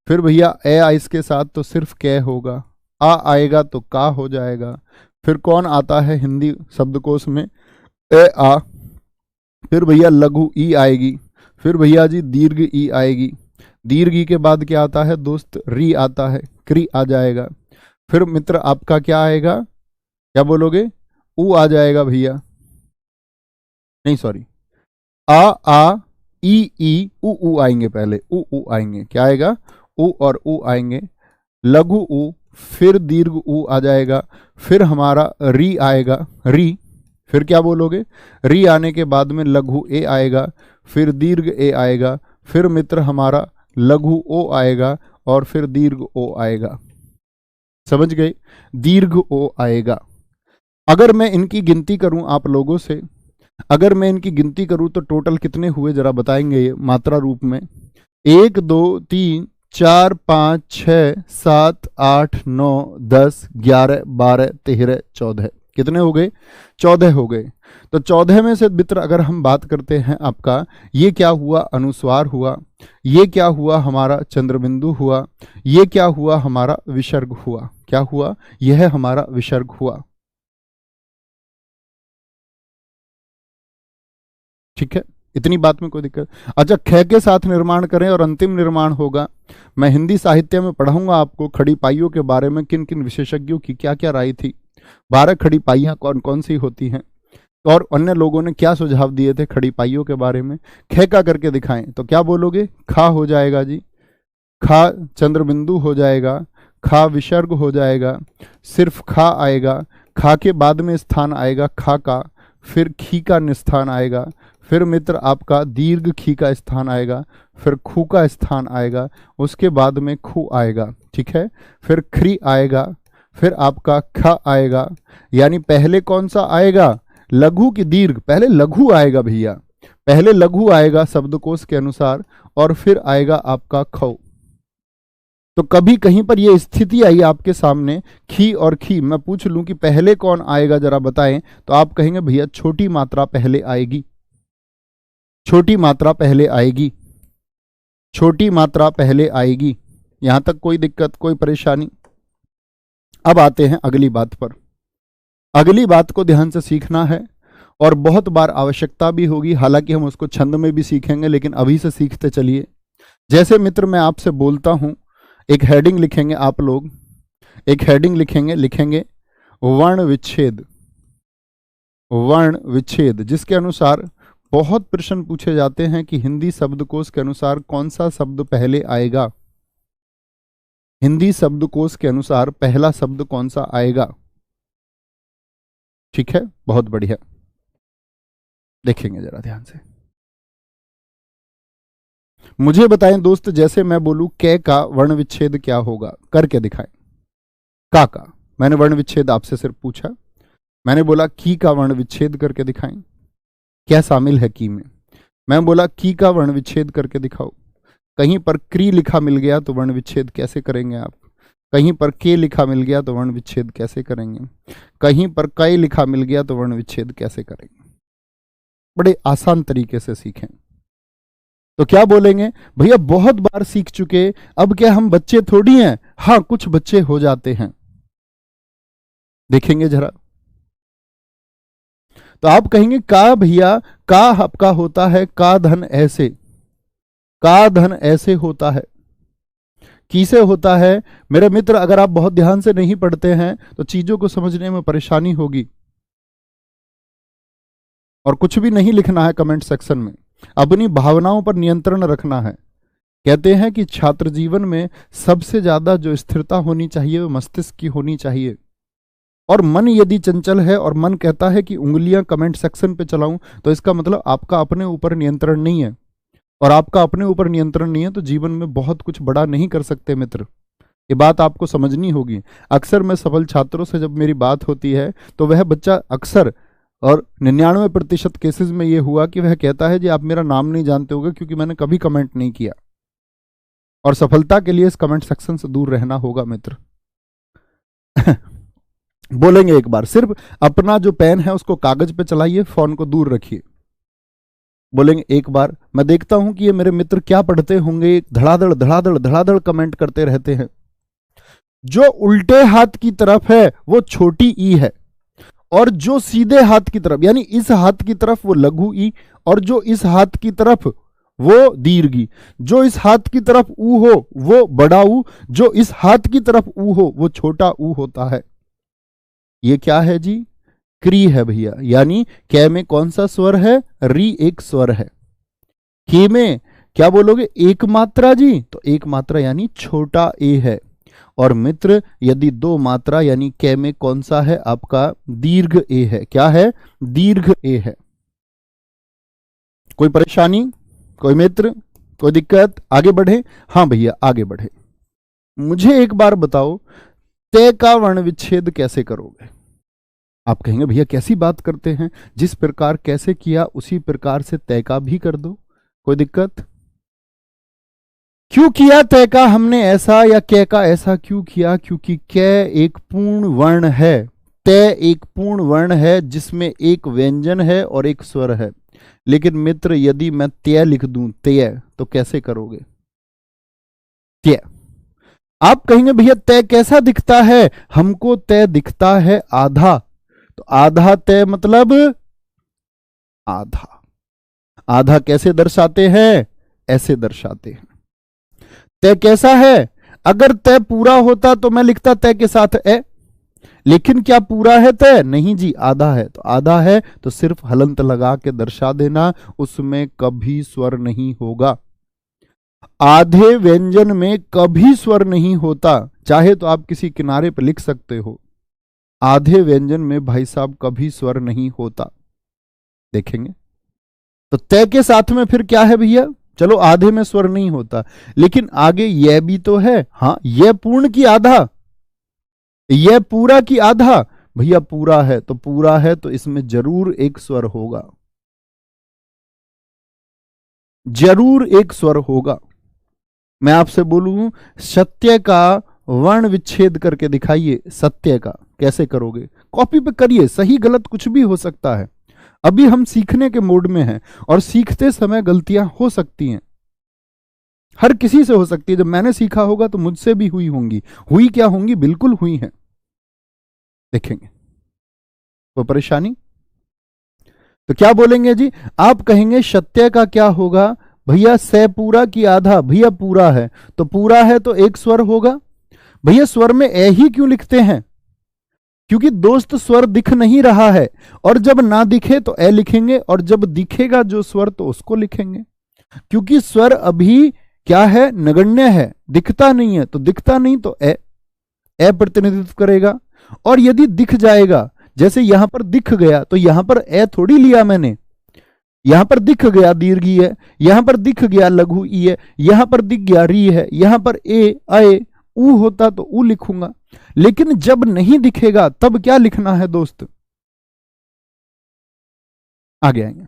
फिर भैया ए आ इसके साथ तो सिर्फ कै होगा। आ आएगा तो का हो जाएगा। फिर कौन आता है हिंदी शब्दकोश में? ए आ। फिर भैया लघु ई आएगी। फिर भैया जी दीर्घ ई आएगी। दीर्घ ई के बाद क्या आता है दोस्त? री आता है, क्री आ जाएगा। फिर मित्र आपका क्या आएगा? क्या बोलोगे? ऊ आ जाएगा भैया, नहीं सॉरी, आ ई ऊ आएंगे। पहले ऊ आएंगे। क्या आएगा? ऊ और ऊ आएंगे। लघु ऊ, फिर दीर्घ ऊ आ जाएगा। फिर हमारा री आएगा, री। फिर क्या बोलोगे? री आने के बाद में लघु ए आएगा, फिर दीर्घ ए आएगा, फिर मित्र हमारा लघु ओ आएगा, और फिर दीर्घ ओ आएगा। समझ गए? दीर्घ ओ आएगा। अगर मैं इनकी गिनती करूं आप लोगों से, अगर मैं इनकी गिनती करूं तो टोटल कितने हुए जरा बताएंगे ये मात्रा रूप में? 1 2 3 4 5 6 7 8 9 10 11 12 13 14। कितने हो गए? 14 हो गए। तो 14 में से मित्र अगर हम बात करते हैं आपका, ये क्या हुआ? अनुस्वार हुआ। ये क्या हुआ? हमारा चंद्रबिंदु हुआ। ये क्या हुआ? हमारा विसर्ग हुआ। क्या हुआ? यह हमारा विसर्ग हुआ। ठीक है, इतनी बात में कोई दिक्कत? अच्छा, ख के साथ निर्माण करें और अंतिम निर्माण होगा। मैं हिंदी साहित्य में पढ़ाऊंगा आपको खड़ी पाइयों के बारे में, किन किन विशेषज्ञों की क्या क्या राय थी, 12 खड़ी पाइयां कौन कौन सी होती हैं, और अन्य लोगों ने क्या सुझाव दिए थे खड़ी पाइयों के बारे में। ख का करके दिखाएं तो क्या बोलोगे? खा हो जाएगा जी, खा चंद्रबिंदु हो जाएगा, खा विसर्ग हो जाएगा, सिर्फ खा आएगा। खा के बाद में स्थान आएगा खा का, फिर खी का निस्थान आएगा, फिर मित्र आपका दीर्घ खी का स्थान आएगा, फिर खू का स्थान आएगा, उसके बाद में खू आएगा, ठीक है, फिर ख्री आएगा, फिर आपका ख आएगा। यानी पहले कौन सा आएगा, लघु की दीर्घ, पहले लघु आएगा भैया, पहले लघु आएगा शब्दकोश के अनुसार, और फिर आएगा आपका खौ। तो कभी कहीं पर यह स्थिति आई आपके सामने खी और खी, मैं पूछ लूं कि पहले कौन आएगा जरा बताएं, तो आप कहेंगे भैया छोटी मात्रा पहले आएगी, छोटी मात्रा पहले आएगी, छोटी मात्रा पहले आएगी। यहां तक कोई दिक्कत, कोई परेशानी? अब आते हैं अगली बात पर। अगली बात को ध्यान से सीखना है और बहुत बार आवश्यकता भी होगी, हालांकि हम उसको छंद में भी सीखेंगे, लेकिन अभी से सीखते चलिए। जैसे मित्र मैं आपसे बोलता हूं, एक हेडिंग लिखेंगे आप लोग, एक हेडिंग लिखेंगे वर्ण विच्छेद, वर्ण विच्छेद, जिसके अनुसार बहुत प्रश्न पूछे जाते हैं कि हिंदी शब्दकोश के अनुसार कौन सा शब्द पहले आएगा, हिंदी शब्दकोश के अनुसार पहला शब्द कौन सा आएगा। ठीक है, बहुत बढ़िया, देखेंगे जरा ध्यान से। मुझे बताएं दोस्त, जैसे मैं बोलूं कै का वर्ण विच्छेद क्या होगा, करके दिखाएं। का मैंने वर्ण विच्छेद आपसे सिर्फ पूछा, मैंने बोला की का वर्ण विच्छेद करके दिखाएं, क्या शामिल है की में। मैं बोला की का वर्ण विच्छेद करके दिखाओ। कहीं पर क्री लिखा मिल गया तो वर्ण विच्छेद कैसे करेंगे आप, कहीं पर के लिखा मिल गया तो वर्ण विच्छेद कैसे करेंगे, कहीं पर कई लिखा मिल गया तो वर्ण विच्छेद कैसे करेंगे। बड़े आसान तरीके से सीखें। तो क्या बोलेंगे, भैया बहुत बार सीख चुके, अब क्या हम बच्चे थोड़ी हैं। हाँ, कुछ बच्चे हो जाते हैं, देखेंगे जरा। तो आप कहेंगे का भैया, का आपका होता है का धन ऐसे, का धन ऐसे होता है, किसे होता है। मेरे मित्र, अगर आप बहुत ध्यान से नहीं पढ़ते हैं तो चीजों को समझने में परेशानी होगी। और कुछ भी नहीं लिखना है कमेंट सेक्शन में, अपनी भावनाओं पर नियंत्रण रखना है। कहते हैं कि छात्र जीवन में सबसे ज्यादा जो स्थिरता होनी चाहिए वो मस्तिष्क की होनी चाहिए। और मन यदि चंचल है और मन कहता है कि उंगलियां कमेंट सेक्शन पे चलाऊं, तो इसका मतलब आपका अपने ऊपर नियंत्रण नहीं है। और आपका अपने ऊपर नियंत्रण नहीं है तो जीवन में बहुत कुछ बड़ा नहीं कर सकते मित्र, ये बात आपको समझनी होगी। अक्सर मैं सफल छात्रों से जब मेरी बात होती है तो वह बच्चा अक्सर, और 99% केसेस में यह हुआ कि वह कहता है जी आप मेरा नाम नहीं जानते होगे क्योंकि मैंने कभी कमेंट नहीं किया। और सफलता के लिए इस कमेंट सेक्शन से दूर रहना होगा मित्र। बोलेंगे एक बार, सिर्फ अपना जो पेन है उसको कागज पे चलाइए, फोन को दूर रखिए। बोलेंगे एक बार, मैं देखता हूं कि ये मेरे मित्र क्या पढ़ते होंगे, धड़ाधड़ धड़ाधड़ धड़ाधड़ कमेंट करते रहते हैं। जो उल्टे हाथ की तरफ है वो छोटी ई है, और जो सीधे हाथ की तरफ यानी इस हाथ की तरफ वो लघु ई, और जो इस हाथ की तरफ वो दीर्घ ई। जो इस हाथ की तरफ ऊ हो वो बड़ा ऊ, जो इस हाथ की तरफ ऊ हो वो छोटा ऊ होता है। ये क्या है जी, क्री है भैया। यानी कै में कौन सा स्वर है, री एक स्वर है। के में क्या बोलोगे, एक मात्रा जी, तो एक मात्रा यानी छोटा ए है। और मित्र यदि दो मात्रा यानी कै में कौन सा है आपका, दीर्घ ए है। क्या है, दीर्घ ए है। कोई परेशानी, कोई मित्र, कोई दिक्कत, आगे बढ़े। हाँ भैया आगे बढ़े। मुझे एक बार बताओ, तय का वर्ण विच्छेद कैसे करोगे। आप कहेंगे भैया कैसी बात करते हैं, जिस प्रकार कैसे किया उसी प्रकार से तय का भी कर दो, कोई दिक्कत। क्यों किया तय का हमने ऐसा, या कै का ऐसा क्यों किया, क्योंकि कै एक पूर्ण वर्ण है, तय एक पूर्ण वर्ण है जिसमें एक व्यंजन है और एक स्वर है। लेकिन मित्र यदि मैं तय लिख दूं, तय, तो कैसे करोगे तय। आप कहेंगे भैया तय कैसा दिखता है, हमको तय दिखता है आधा, तो आधा तय मतलब आधा। आधा कैसे दर्शाते हैं, ऐसे दर्शाते हैं। तय कैसा है, अगर तय पूरा होता तो मैं लिखता तय के साथ ए, लेकिन क्या पूरा है तय, नहीं जी आधा है। तो आधा है तो सिर्फ हलंत लगा के दर्शा देना, उसमें कभी स्वर नहीं होगा। आधे व्यंजन में कभी स्वर नहीं होता, चाहे तो आप किसी किनारे पर लिख सकते हो, आधे व्यंजन में भाई साहब कभी स्वर नहीं होता। देखेंगे। तो तय के साथ में फिर क्या है भैया, चलो आधे में स्वर नहीं होता, लेकिन आगे यह भी तो है। हाँ, यह पूर्ण की आधा, यह पूरा की आधा। भैया पूरा है तो पूरा है, तो इसमें जरूर एक स्वर होगा, जरूर एक स्वर होगा। मैं आपसे बोलूं, सत्य का वर्ण विच्छेद करके दिखाइए। सत्य का कैसे करोगे, कॉपी पे करिए, सही गलत कुछ भी हो सकता है। अभी हम सीखने के मोड में हैं और सीखते समय गलतियां हो सकती हैं, हर किसी से हो सकती है। जब मैंने सीखा होगा तो मुझसे भी हुई होंगी। हुई क्या होंगी, बिल्कुल हुई हैं, देखेंगे। कोई परेशानी? तो क्या बोलेंगे जी, आप कहेंगे सत्य का क्या होगा भैया, से पूरा की आधा। भैया पूरा है तो पूरा है, तो एक स्वर होगा। भैया स्वर में ए ही क्यों लिखते हैं, क्योंकि दोस्त स्वर दिख नहीं रहा है, और जब ना दिखे तो ए लिखेंगे, और जब दिखेगा जो स्वर तो उसको लिखेंगे। क्योंकि स्वर अभी क्या है, नगण्य है, दिखता नहीं है, तो दिखता नहीं तो ए प्रतिनिधित्व करेगा। और यदि दिख जाएगा, जैसे यहां पर दिख गया, तो यहां पर ए थोड़ी लिया मैंने, यहां पर दिख गया दीर्घ ई है, यहां पर दिख गया लघु ई है, यहां पर दिख गया री है, यहां पर ए आए ऊ होता तो ऊ लिखूंगा। लेकिन जब नहीं दिखेगा तब क्या लिखना है दोस्त, आगे आएंगे।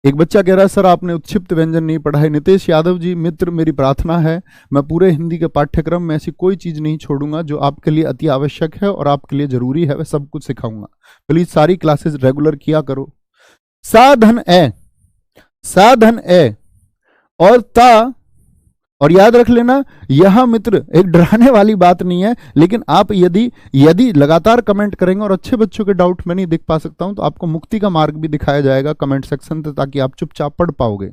एक बच्चा कह रहा है सर आपने उत्क्षिप्त व्यंजन नहीं पढ़ा है। नितेश यादव जी मित्र, मेरी प्रार्थना है मैं पूरे हिंदी के पाठ्यक्रम में ऐसी कोई चीज नहीं छोड़ूंगा जो आपके लिए अति आवश्यक है और आपके लिए जरूरी है, वह सब कुछ सिखाऊंगा। प्लीज सारी क्लासेस रेगुलर किया करो। साधन ए, साधन ए और ता, और याद रख लेना यह मित्र एक डराने वाली बात नहीं है, लेकिन आप यदि लगातार कमेंट करेंगे, और अच्छे बच्चों के डाउट मैं नहीं देख पा सकता हूं, तो आपको मुक्ति का मार्ग भी दिखाया जाएगा कमेंट सेक्शन से, ताकि आप चुपचाप पढ़ पाओगे।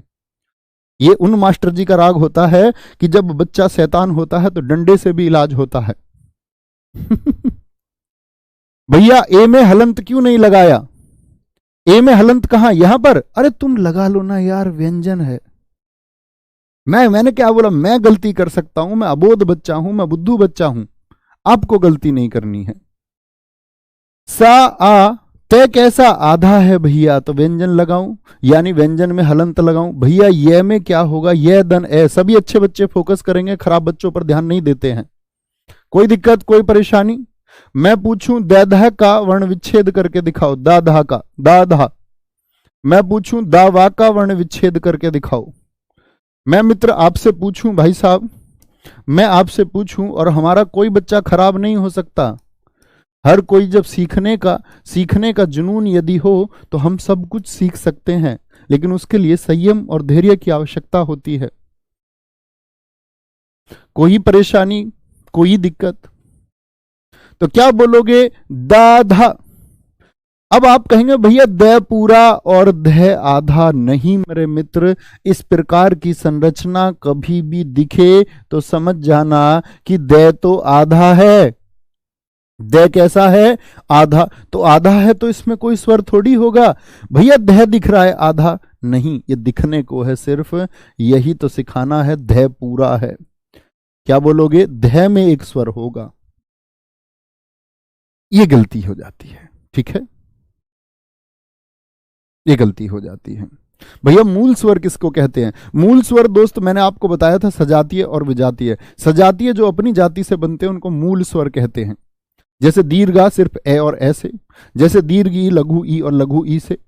ये उन मास्टर जी का राग होता है कि जब बच्चा शैतान होता है तो डंडे से भी इलाज होता है। भैया ए में हलंत क्यों नहीं लगाया, ए में हलंत कहां, यहां पर, अरे तुम लगा लो ना यार, व्यंजन है। मैंने क्या बोला, मैं गलती कर सकता हूं, मैं अबोध बच्चा हूं, मैं बुद्धू बच्चा हूं, आपको गलती नहीं करनी है। सा आ तय कैसा आधा है भैया, तो व्यंजन लगाऊं, यानी व्यंजन में हलंत लगाऊं। भैया ये में क्या होगा, ये दन ए। सभी अच्छे बच्चे फोकस करेंगे, खराब बच्चों पर ध्यान नहीं देते हैं। कोई दिक्कत, कोई परेशानी? मैं पूछूं दैधा का वर्ण विच्छेद करके दिखाओ, दाधा का, दाधा। मैं पूछूं दावा का वर्ण विच्छेद करके दिखाओ। मैं मित्र आपसे पूछूं, भाई साहब मैं आपसे पूछूं, और हमारा कोई बच्चा खराब नहीं हो सकता। हर कोई जब सीखने का जुनून यदि हो तो हम सब कुछ सीख सकते हैं, लेकिन उसके लिए संयम और धैर्य की आवश्यकता होती है। कोई परेशानी, कोई दिक्कत? तो क्या बोलोगे, दाधा। अब आप कहेंगे भैया द पूरा और ध आधा। नहीं मेरे मित्र, इस प्रकार की संरचना कभी भी दिखे तो समझ जाना कि द तो आधा है। द कैसा है, आधा। तो आधा है तो इसमें कोई स्वर थोड़ी होगा। भैया ध दिख रहा है आधा, नहीं, ये दिखने को है सिर्फ, यही तो सिखाना है। ध पूरा है, क्या बोलोगे, ध में एक स्वर होगा। ये गलती हो जाती है, ठीक है, ये गलती हो जाती है। भैया मूल स्वर किसको कहते हैं? मूल स्वर दोस्त मैंने आपको बताया था सजातीय और विजातीय। सजातीय जो अपनी जाति से बनते हैं उनको मूल स्वर कहते हैं। जैसे दीर्घा सिर्फ ए और ए से, जैसे दीर्घ ई लघु ई और लघु ई से,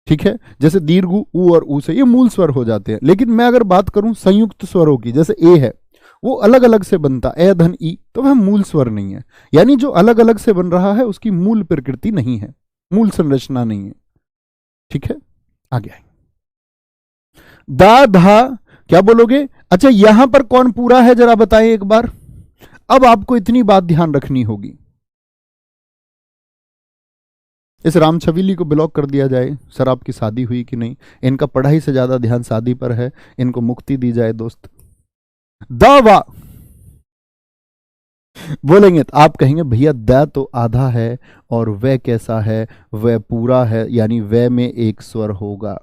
ठीक है, जैसे दीर्घु ऊ और ऊ से, ये मूल स्वर हो जाते हैं। लेकिन मैं अगर बात करूं संयुक्त स्वरों की, जैसे ए है वो अलग अलग से बनता, ए धन ई, तो वह मूल स्वर नहीं है। यानी जो अलग अलग से बन रहा है उसकी मूल प्रकृति नहीं है, मूल संरचना नहीं है, ठीक है। आगे आएंगे, दा धा, क्या बोलोगे? अच्छा यहां पर कौन पूरा है जरा बताएं एक बार। अब आपको इतनी बात ध्यान रखनी होगी, इस राम छबीली को ब्लॉक कर दिया जाए। सर आपकी शादी हुई कि नहीं? इनका पढ़ाई से ज्यादा ध्यान शादी पर है, इनको मुक्ति दी जाए दोस्त। दावा बोलेंगे तो आप कहेंगे भैया द तो आधा है और वह कैसा है, वह पूरा है, यानी वह में एक स्वर होगा।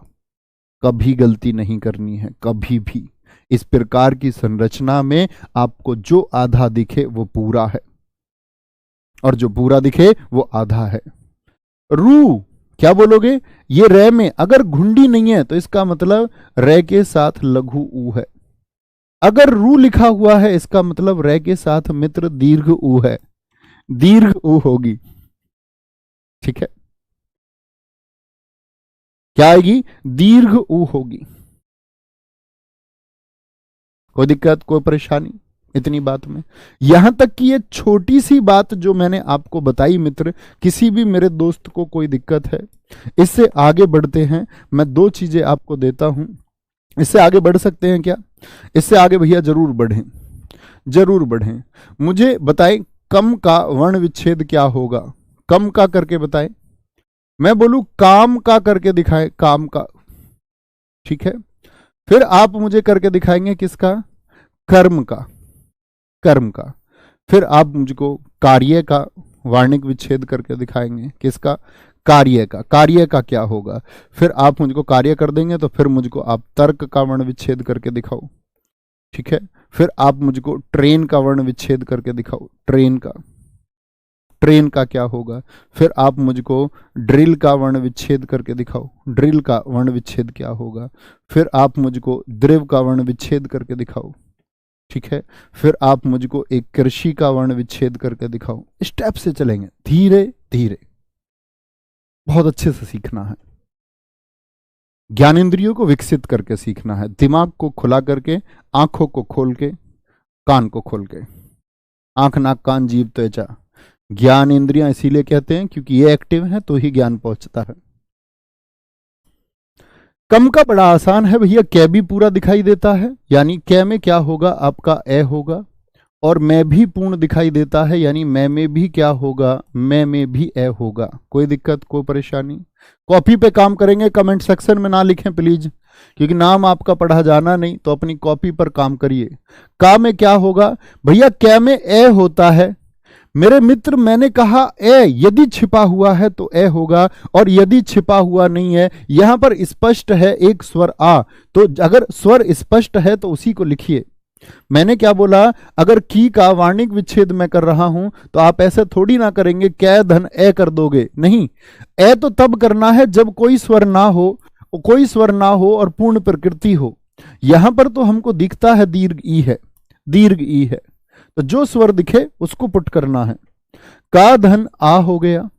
कभी गलती नहीं करनी है, कभी भी। इस प्रकार की संरचना में आपको जो आधा दिखे वो पूरा है, और जो पूरा दिखे वो आधा है। रू क्या बोलोगे? ये रे में अगर घुंडी नहीं है तो इसका मतलब रे के साथ लघु ऊ है। अगर रू लिखा हुआ है इसका मतलब रे के साथ मित्र दीर्घ ऊ है, दीर्घ ऊ होगी। ठीक है, क्या आएगी? दीर्घ ऊ होगी। कोई दिक्कत, कोई परेशानी इतनी बात में? यहां तक कि ये छोटी सी बात जो मैंने आपको बताई मित्र, किसी भी मेरे दोस्त को कोई दिक्कत है? इससे आगे बढ़ते हैं, मैं दो चीजें आपको देता हूं। इससे आगे बढ़ सकते हैं क्या? इससे आगे भैया जरूर बढ़ें, जरूर बढ़ें। मुझे बताएं कम का वर्ण विच्छेद क्या होगा? कम का करके बताएं। मैं बोलूं काम का करके दिखाएं, काम का। ठीक है, फिर आप मुझे करके दिखाएंगे किसका? कर्म का, कर्म का। फिर आप मुझको कार्य का वार्णिक विच्छेद करके दिखाएंगे, किसका? कार्य का। कार्य का क्या होगा? फिर आप मुझको कार्य कर देंगे तो फिर मुझको आप तर्क का वर्ण विच्छेद करके दिखाओ। ठीक है, फिर आप मुझको ट्रेन का वर्ण विच्छेद करके दिखाओ, ट्रेन का। ट्रेन का क्या होगा? फिर आप मुझको ड्रिल का वर्ण विच्छेद करके दिखाओ, ड्रिल का वर्ण विच्छेद क्या होगा? फिर आप मुझको द्रव का वर्ण विच्छेद करके दिखाओ। ठीक है, फिर आप मुझको एक कृषि का वर्ण विच्छेद करके दिखाओ। स्टेप से चलेंगे, धीरे धीरे, बहुत अच्छे से सीखना है। ज्ञानेंद्रियों को विकसित करके सीखना है, दिमाग को खुला करके, आंखों को खोल के, कान को खोल के। आंख नाक कान जीभ त्वचा, ज्ञान इंद्रियां इसीलिए कहते हैं क्योंकि ये एक्टिव है तो ही ज्ञान पहुंचता है। कम का बड़ा आसान है भैया, कै भी पूरा दिखाई देता है, यानी कै में क्या होगा? आपका ए होगा। और मैं भी पूर्ण दिखाई देता है, यानी मैं में भी क्या होगा? मैं में भी ए होगा। कोई दिक्कत, कोई परेशानी? कॉपी पे काम करेंगे, कमेंट सेक्शन में ना लिखें प्लीज, क्योंकि नाम आपका पढ़ा जाना नहीं, तो अपनी कॉपी पर काम करिए। का में क्या होगा भैया? कै में ए होता है मेरे मित्र। मैंने कहा ए यदि छिपा हुआ है तो ए होगा, और यदि छिपा हुआ नहीं है, यहां पर स्पष्ट है एक स्वर आ, तो अगर स्वर स्पष्ट है तो उसी को लिखिए। मैंने क्या बोला? अगर की का वार्णिक विच्छेद मैं कर रहा हूं तो आप ऐसे थोड़ी ना करेंगे कै धन ए कर दोगे, नहीं। ए तो तब करना है जब कोई स्वर ना हो, कोई स्वर ना हो और पूर्ण प्रकृति हो। यहां पर तो हमको दिखता है दीर्घ ई है, दीर्घ ई है, तो जो स्वर दिखे उसको पुट करना है। का धन आ हो गया,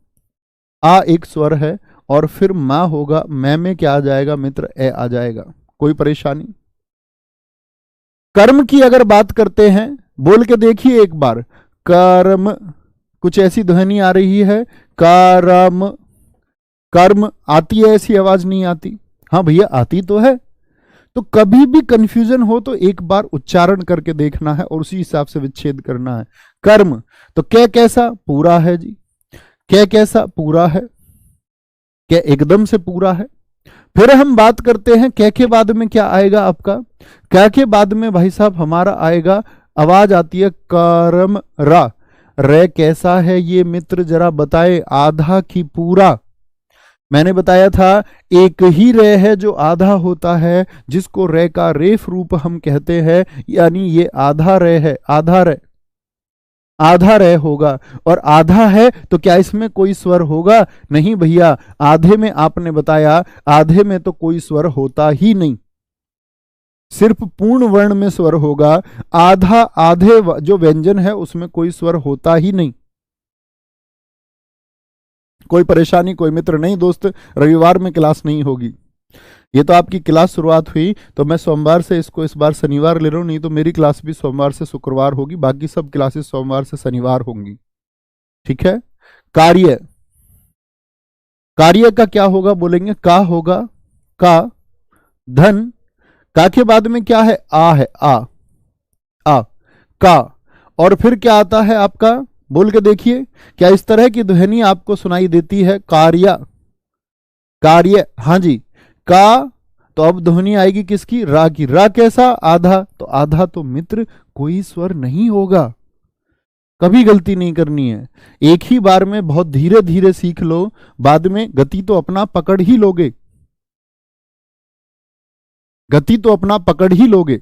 आ एक स्वर है, और फिर मा होगा, मैं में क्या आ जाएगा मित्र? ए आ जाएगा। कोई परेशानी? कर्म की अगर बात करते हैं, बोल के देखिए एक बार, कर्म। कुछ ऐसी ध्वनि आ रही है, कर्म, कर्म आती है? ऐसी आवाज नहीं आती? हाँ भैया आती तो है। तो कभी भी कंफ्यूजन हो तो एक बार उच्चारण करके देखना है और उसी हिसाब से विच्छेद करना है। कर्म, तो क्या कैसा? पूरा है जी। क्या कैसा? पूरा है। क्या एकदम से पूरा है। फिर हम बात करते हैं क्या के बाद में क्या आएगा आपका? क्या के बाद में भाई साहब हमारा आएगा, आवाज आती है कर्म रा। रे कैसा है ये मित्र जरा बताए? आधा की पूरा। मैंने बताया था एक ही रे है जो आधा होता है, जिसको रे का रेफ रूप हम कहते हैं, यानी ये आधा रे है, आधा रे, आधा रे होगा। और आधा है तो क्या इसमें कोई स्वर होगा? नहीं भैया, आधे में आपने बताया, आधे में तो कोई स्वर होता ही नहीं, सिर्फ पूर्ण वर्ण में स्वर होगा। आधा, आधे जो व्यंजन है उसमें कोई स्वर होता ही नहीं। कोई परेशानी, कोई मित्र? नहीं दोस्त, रविवार में क्लास नहीं होगी। ये तो आपकी क्लास शुरुआत हुई तो मैं सोमवार से इसको इस बार शनिवार ले रहा हूं, नहीं तो मेरी क्लास भी सोमवार से शुक्रवार होगी, बाकी सब क्लासेस सोमवार से शनिवार होंगी। ठीक है। कार्य, कार्य का क्या होगा बोलेंगे? का होगा, का धन, का के बाद में क्या है? आ है, आ का, और फिर क्या आता है आपका? बोल के देखिए, क्या इस तरह की ध्वनि आपको सुनाई देती है? कार्य, कार्य, हाँ जी। का, तो अब ध्वनि आएगी किसकी? रा की। रा कैसा? आधा, तो आधा तो मित्र कोई स्वर नहीं होगा। कभी गलती नहीं करनी है, एक ही बार में बहुत धीरे धीरे सीख लो, बाद में गति तो अपना पकड़ ही लोगे, गति तो अपना पकड़ ही लोगे।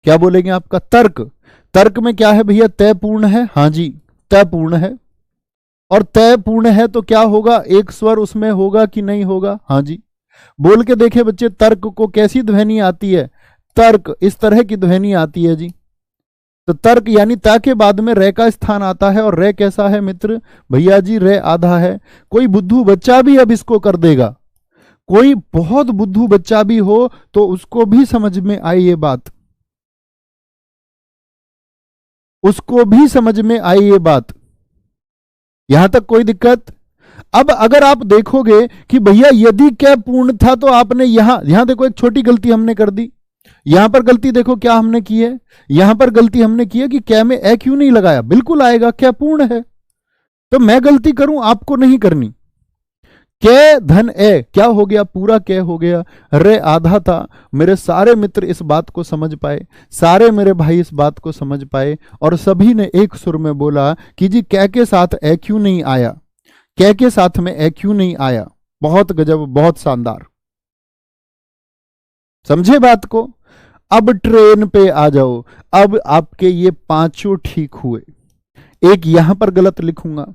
क्या बोलेंगे आपका? तर्क, तर्क में क्या है भैया? तय पूर्ण है, हाँ जी, तय पूर्ण है। और तय पूर्ण है तो क्या होगा, एक स्वर उसमें होगा कि नहीं होगा? हाँ जी, बोल के देखे बच्चे, तर्क को कैसी ध्वनि आती है? तर्क इस तरह की ध्वनि आती है जी। तो तर्क यानी ता के बाद में रे का स्थान आता है, और रे कैसा है मित्र? भैया जी रे आधा है। कोई बुद्धू बच्चा भी अब इसको कर देगा, कोई बहुत बुद्धू बच्चा भी हो तो उसको भी समझ में आई ये बात, उसको भी समझ में आई ये बात, यहां तक कोई दिक्कत? अब अगर आप देखोगे कि भैया यदि क्या पूर्ण था, तो आपने यहां देखो एक छोटी गलती हमने कर दी। यहां पर गलती देखो क्या हमने की है, यहां पर गलती हमने की है कि क्या में ए क्यों नहीं लगाया? बिल्कुल आएगा, क्या पूर्ण है। तो मैं गलती करूं, आपको नहीं करनी। कै धन ए क्या हो गया? पूरा कै हो गया। रे आधा था। मेरे सारे मित्र इस बात को समझ पाए, सारे मेरे भाई इस बात को समझ पाए, और सभी ने एक सुर में बोला कि जी कै के साथ ए क्यों नहीं आया, कै के साथ में ए क्यों नहीं आया? बहुत गजब, बहुत शानदार। समझे बात को? अब ट्रेन पे आ जाओ। अब आपके ये पांचों ठीक हुए। एक यहां पर गलत लिखूंगा,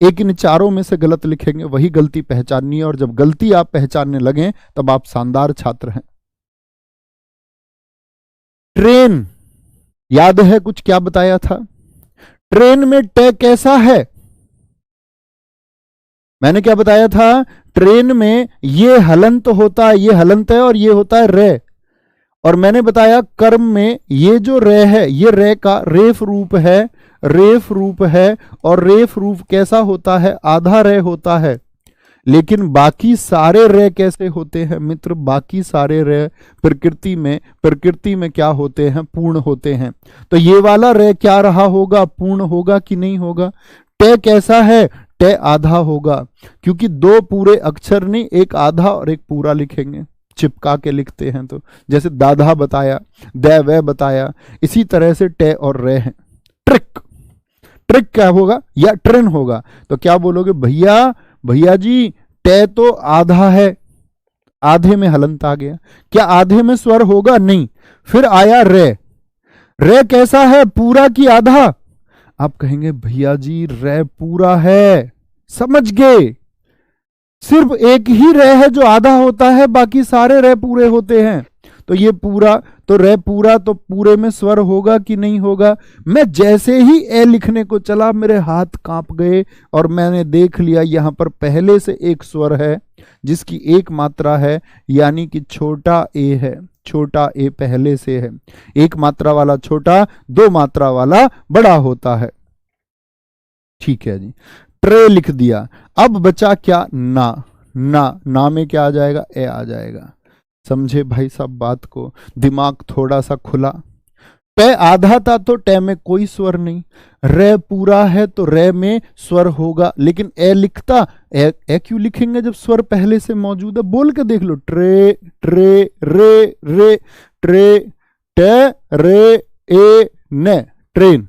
एक इन चारों में से गलत लिखेंगे, वही गलती पहचाननी है, और जब गलती आप पहचानने लगे तब आप शानदार छात्र हैं। ट्रेन याद है कुछ क्या बताया था? ट्रेन में टे कैसा है? मैंने क्या बताया था? ट्रेन में ये हलंत होता है, ये हलंत है, और ये होता है रे। और मैंने बताया कर्म में ये जो रे है, ये रे का रेफ रूप है, रेफ रूप है, और रेफ रूप कैसा होता है? आधा रे होता है। लेकिन बाकी सारे रे कैसे होते हैं मित्र? बाकी सारे रे प्रकृति में क्या होते हैं? पूर्ण होते हैं। तो ये वाला रे क्या रहा होगा? पूर्ण होगा कि नहीं होगा? टे कैसा है? टे आधा होगा, क्योंकि दो पूरे अक्षर नहीं, एक आधा और एक पूरा लिखेंगे, चिपका के लिखते हैं। तो जैसे दाधा बताया, दै वह बताया, इसी तरह से टे और रे हैं। ट्रिक, ट्रिक क्या होगा? या ट्रेन होगा। तो क्या बोलोगे? भैया जी टे तो आधा है, आधे में हलंत आ गया। क्या आधे में स्वर होगा? नहीं। फिर आया रे, रे कैसा है? पूरा की आधा? आप कहेंगे भैया जी रे पूरा है। समझ गए? सिर्फ एक ही रे है जो आधा होता है, बाकी सारे रे पूरे होते हैं। तो ये पूरा, तो रे पूरा, तो पूरे में स्वर होगा कि नहीं होगा? मैं जैसे ही ए लिखने को चला, मेरे हाथ कांप गए, और मैंने देख लिया यहां पर पहले से एक स्वर है जिसकी एक मात्रा है, यानी कि छोटा ए है। छोटा ए पहले से है। एक मात्रा वाला छोटा, दो मात्रा वाला बड़ा होता है। ठीक है जी, ट्रे लिख दिया। अब बचा क्या? ना। ना में क्या आ जाएगा? ए आ जाएगा। समझे भाई साहब बात को? दिमाग थोड़ा सा खुला। टे आधा था तो टे में कोई स्वर नहीं, रे पूरा है तो रे में स्वर होगा, लेकिन ए लिखता, ए क्यों लिखेंगे जब स्वर पहले से मौजूद है? बोल के देख लो, ट्रे ट्रे रे रे ट्रे टे रे ए ने, ट्रेन।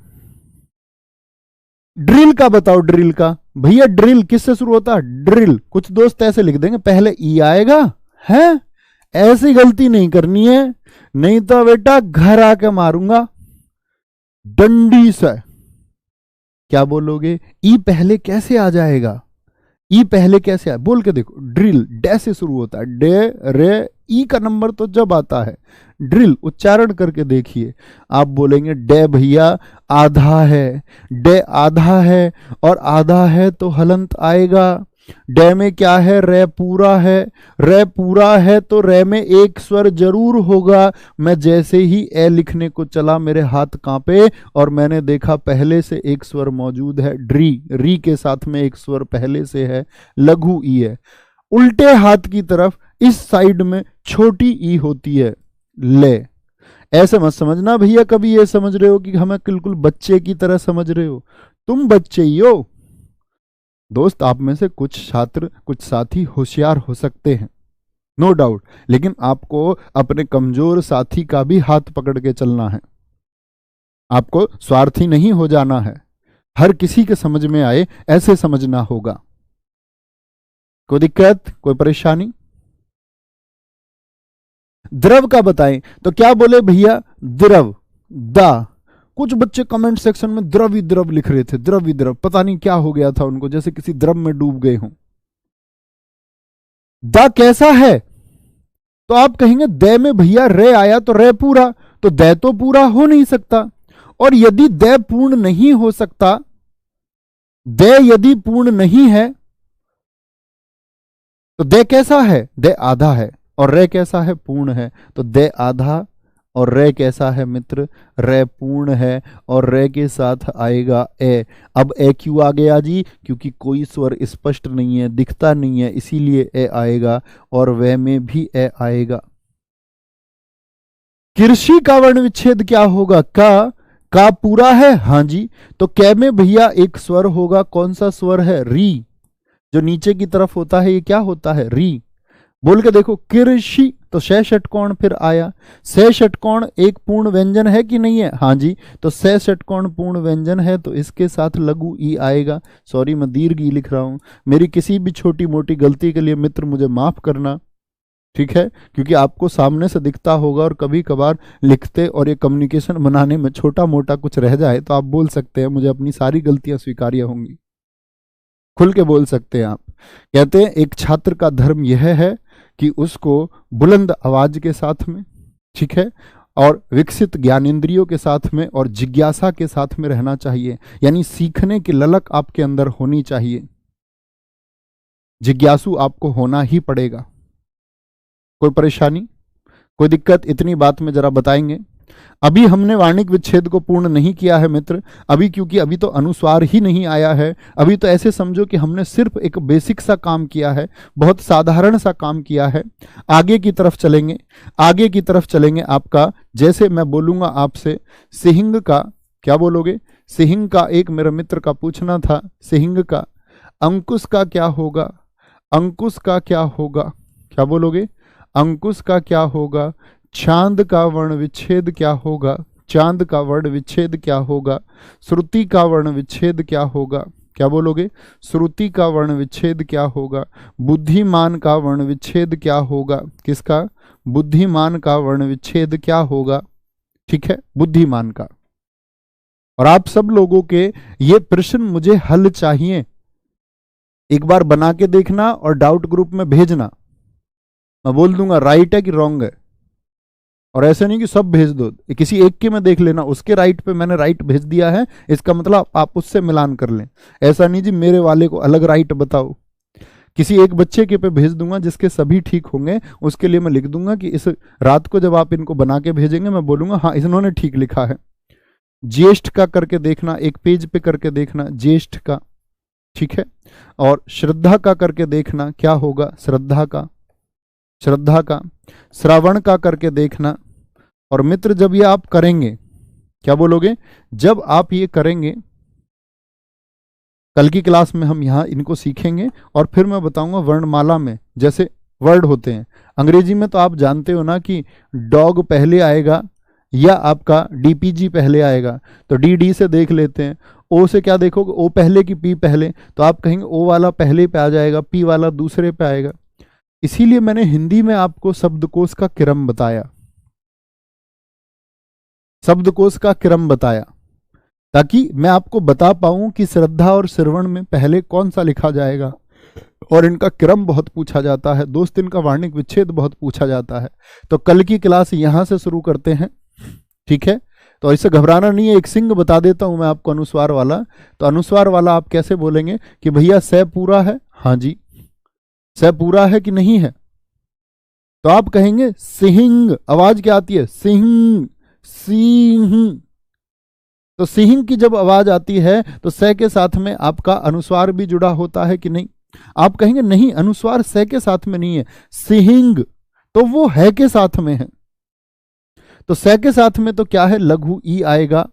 ड्रिल का बताओ, ड्रिल का। भैया ड्रिल किससे शुरू होता है? ड्रिल। कुछ दोस्त ऐसे लिख देंगे पहले ई आएगा, है? ऐसी गलती नहीं करनी है, नहीं तो बेटा घर आके मारूंगा डंडी से। क्या बोलोगे? ई पहले कैसे आ जाएगा? ई पहले कैसे आए? बोल के देखो। ड्रिल डे से शुरू होता है, डे रे, ई का नंबर तो जब आता है। ड्रिल उच्चारण करके देखिए, आप बोलेंगे डे भैया आधा है, डे आधा है, और आधा है तो हलंत आएगा। डे में क्या है? रे पूरा है, रे पूरा है तो रे में एक स्वर जरूर होगा। मैं जैसे ही ए लिखने को चला, मेरे हाथ कांपे, और मैंने देखा पहले से एक स्वर मौजूद है, री के साथ में एक स्वर पहले से है, लघु ई है। उल्टे हाथ की तरफ इस साइड में छोटी ई होती है, ले। ऐसे मत समझना भैया कभी ये समझ रहे हो कि हमें बिल्कुल बच्चे की तरह समझ रहे हो। तुम बच्चे ही हो दोस्त। आप में से कुछ छात्र, कुछ साथी होशियार हो सकते हैं, नो डाउट, लेकिन आपको अपने कमजोर साथी का भी हाथ पकड़ के चलना है। आपको स्वार्थी नहीं हो जाना है, हर किसी के समझ में आए ऐसे समझना होगा। कोई दिक्कत, कोई परेशानी? द्रव का बताएं तो क्या बोले भैया? द्रव, दा कुछ बच्चे कमेंट सेक्शन में द्रवी द्रव लिख रहे थे, द्रवी द्रव, पता नहीं क्या हो गया था उनको, जैसे किसी द्रव में डूब गए हों। द कैसा है, तो आप कहेंगे दे में भैया रे आया तो रे पूरा, तो दे तो पूरा हो नहीं सकता। और यदि दे पूर्ण नहीं हो सकता, दे यदि पूर्ण नहीं है तो दे कैसा है, दे आधा है। और रे कैसा है, पूर्ण है। तो दे आधा और रे कैसा है मित्र, रे पूर्ण है। और रे के साथ आएगा ए। अब ए क्यों आ गया जी, क्योंकि कोई स्वर स्पष्ट नहीं है, दिखता नहीं है, इसीलिए ए आएगा। और वे में भी ए आएगा। कृषि का वर्ण विच्छेद क्या होगा, का पूरा है, हाँ जी। तो कै में भैया एक स्वर होगा, कौन सा स्वर है, री। जो नीचे की तरफ होता है ये क्या होता है, री। बोल के देखो, कृषि, तो शय षटकोण फिर आया। शय षटकोण एक पूर्ण व्यंजन है कि नहीं है, हाँ जी। तो शय षटकोण पूर्ण व्यंजन है, तो इसके साथ लघु ई आएगा। सॉरी मैं दीर्घ ई लिख रहा हूं, मेरी किसी भी छोटी मोटी गलती के लिए मित्र मुझे माफ करना, ठीक है। क्योंकि आपको सामने से दिखता होगा और कभी कभार लिखते और ये कम्युनिकेशन बनाने में छोटा मोटा कुछ रह जाए तो आप बोल सकते हैं, मुझे अपनी सारी गलतियां स्वीकार्य होंगी, खुल के बोल सकते हैं आप। कहते हैं एक छात्र का धर्म यह है कि उसको बुलंद आवाज के साथ में, ठीक है, और विकसित ज्ञानेंद्रियों के साथ में और जिज्ञासा के साथ में रहना चाहिए। यानी सीखने की ललक आपके अंदर होनी चाहिए, जिज्ञासु आपको होना ही पड़ेगा। कोई परेशानी, कोई दिक्कत, इतनी बात में जरा बताएंगे। अभी हमने वार्णिक विच्छेद को पूर्ण नहीं किया है मित्र, अभी, क्योंकि अभी तो अनुस्वार ही नहीं आया है। अभी तो ऐसे समझो कि हमने सिर्फ एक बेसिक सा काम किया है, बहुत साधारण सा काम किया है। आगे की तरफ चलेंगे, आगे की तरफ चलेंगे। आपका जैसे मैं बोलूंगा आपसे सिहिंग का, क्या बोलोगे, सिहिंग का एक मेरे मित्र का पूछना था, सिहिंग का अंकुश का क्या होगा, अंकुश का क्या होगा, क्या बोलोगे, अंकुश का क्या होगा। चांद का वर्ण विच्छेद क्या होगा, चांद का वर्ण विच्छेद क्या होगा। श्रुति का वर्ण विच्छेद क्या होगा, क्या बोलोगे, श्रुति का वर्ण विच्छेद क्या होगा। बुद्धिमान का वर्ण विच्छेद क्या होगा, किसका, बुद्धिमान का वर्ण विच्छेद क्या होगा, ठीक है, बुद्धिमान का। और आप सब लोगों के ये प्रश्न मुझे हल चाहिए, एक बार बना के देखना और डाउट ग्रुप में भेजना, मैं बोल दूंगा राइट है कि रॉन्ग है। और ऐसे नहीं कि सब भेज दो, किसी एक के में देख लेना, उसके राइट पे मैंने राइट भेज दिया है, इसका मतलब आप उससे मिलान कर लें। ऐसा नहीं जी मेरे वाले को अलग राइट बताओ, किसी एक बच्चे के पे भेज दूंगा जिसके सभी ठीक होंगे, उसके लिए मैं लिख दूंगा कि इस रात को जब आप इनको बना के भेजेंगे मैं बोलूंगा हाँ इन्होंने ठीक लिखा है। ज्येष्ठ का करके देखना, एक पेज पे करके देखना ज्येष्ठ का, ठीक है। और श्रद्धा का करके देखना क्या होगा, श्रद्धा का, श्रद्धा का। श्रावण का करके देखना। और मित्र जब ये आप करेंगे, क्या बोलोगे, जब आप ये करेंगे, कल की क्लास में हम यहाँ इनको सीखेंगे और फिर मैं बताऊंगा वर्णमाला में जैसे वर्ड होते हैं। अंग्रेजी में तो आप जानते हो ना कि डॉग पहले आएगा या आपका डीपीजी पहले आएगा, तो डी से देख लेते हैं। ओ से क्या देखोगे, ओ पहले कि पी पहले, तो आप कहेंगे ओ वाला पहले पे आ जाएगा, पी वाला दूसरे पे आएगा। इसीलिए मैंने हिंदी में आपको शब्दकोश का क्रम बताया, शब्दकोश का क्रम बताया, ताकि मैं आपको बता पाऊं कि श्रद्धा और श्रवण में पहले कौन सा लिखा जाएगा। और इनका क्रम बहुत पूछा जाता है दोस्त, इनका वार्णिक विच्छेद बहुत पूछा जाता है। तो कल की क्लास यहां से शुरू करते हैं, ठीक है। तो ऐसे घबराना नहीं है, एक सिंह बता देता हूं मैं आपको अनुस्वार वाला। तो अनुस्वार वाला आप कैसे बोलेंगे कि भैया स पूरा है, हाँ जी, स पूरा है कि नहीं है, तो आप कहेंगे सिहिंग, आवाज क्या आती है, सिंह, सिंह। तो सिंह की जब आवाज आती है तो स के साथ में आपका अनुस्वार भी जुड़ा होता है कि नहीं। आप कहेंगे नहीं अनुस्वार स के साथ में नहीं है, सिहिंग तो वो है के साथ में है। तो स के साथ में तो क्या है, लघु ई आएगा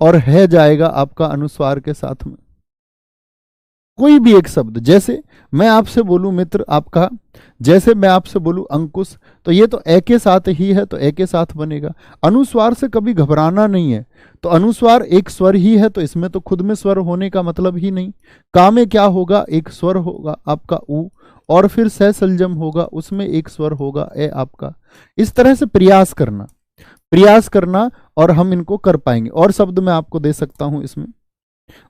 और है जाएगा आपका अनुस्वार के साथ में। कोई भी एक शब्द, जैसे मैं आपसे बोलूं मित्र आपका, जैसे मैं आपसे बोलूं अंकुश, तो ये तो ए के साथ ही है, तो ए के साथ बनेगा। अनुस्वार से कभी घबराना नहीं है। तो अनुस्वार एक स्वर ही है, तो इसमें तो खुद में स्वर होने का मतलब ही नहीं। का में क्या होगा, एक स्वर होगा आपका उ, और फिर सह सलजम होगा, उसमें एक स्वर होगा ए आपका। इस तरह से प्रयास करना, प्रयास करना और हम इनको कर पाएंगे। और शब्द मैं आपको दे सकता हूं इसमें,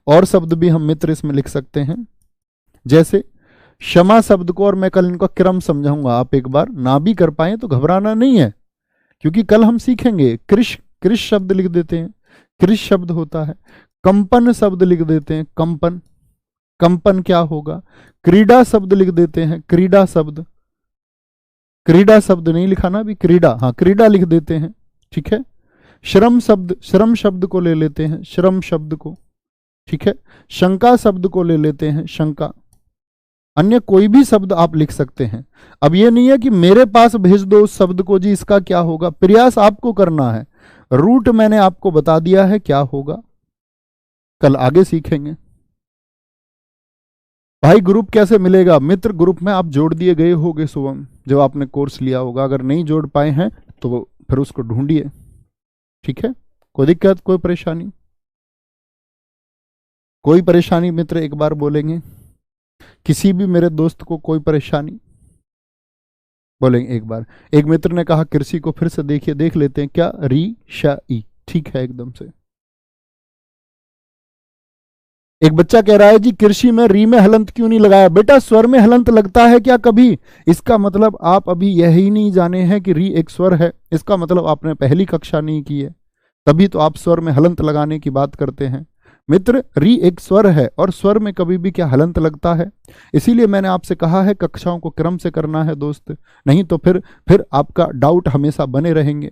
और शब्द भी हम मित्र इसमें लिख सकते हैं। जैसे क्षमा शब्द को, और मैं कल इनका क्रम समझाऊंगा, आप एक बार ना भी कर पाए तो घबराना नहीं है, क्योंकि कल हम सीखेंगे। कृष, कृष शब्द लिख देते हैं, कृष शब्द होता है। कंपन शब्द लिख देते हैं, कंपन, कंपन क्या होगा। क्रीडा शब्द लिख देते हैं, क्रीडा शब्द, क्रीडा शब्द नहीं लिखा ना अभी, क्रीडा, हाँ क्रीडा लिख देते हैं, ठीक है। श्रम शब्द, श्रम शब्द को ले लेते हैं, श्रम शब्द को, ठीक है। शंका शब्द को ले लेते हैं, शंका। अन्य कोई भी शब्द आप लिख सकते हैं। अब ये नहीं है कि मेरे पास भेज दो उस शब्द को, जी इसका क्या होगा, प्रयास आपको करना है। रूट मैंने आपको बता दिया है क्या होगा, कल आगे सीखेंगे। भाई ग्रुप कैसे मिलेगा? मित्र ग्रुप में आप जोड़ दिए गए होगे शुभम, जब आपने कोर्स लिया होगा। अगर नहीं जोड़ पाए हैं तो फिर उसको ढूंढिए, ठीक है। कोई दिक्कत, कोई परेशानी? कोई परेशानी मित्र एक बार बोलेंगे? किसी भी मेरे दोस्त को कोई परेशानी बोलेंगे एक बार। एक मित्र ने कहा कृषि को फिर से देखिए, देख लेते हैं क्या, री शा ई, ठीक है एकदम से। एक बच्चा कह रहा है जी कृषि में री में हलंत क्यों नहीं लगाया? बेटा स्वर में हलंत लगता है क्या कभी? इसका मतलब आप अभी यही नहीं जाने हैं कि री एक स्वर है, इसका मतलब आपने पहली कक्षा नहीं की है, तभी तो आप स्वर में हलंत लगाने की बात करते हैं। मित्र री एक स्वर है, और स्वर में कभी भी क्या हलंत लगता है? इसीलिए मैंने आपसे कहा है कक्षाओं को क्रम से करना है दोस्त, नहीं तो फिर आपका डाउट हमेशा बने रहेंगे।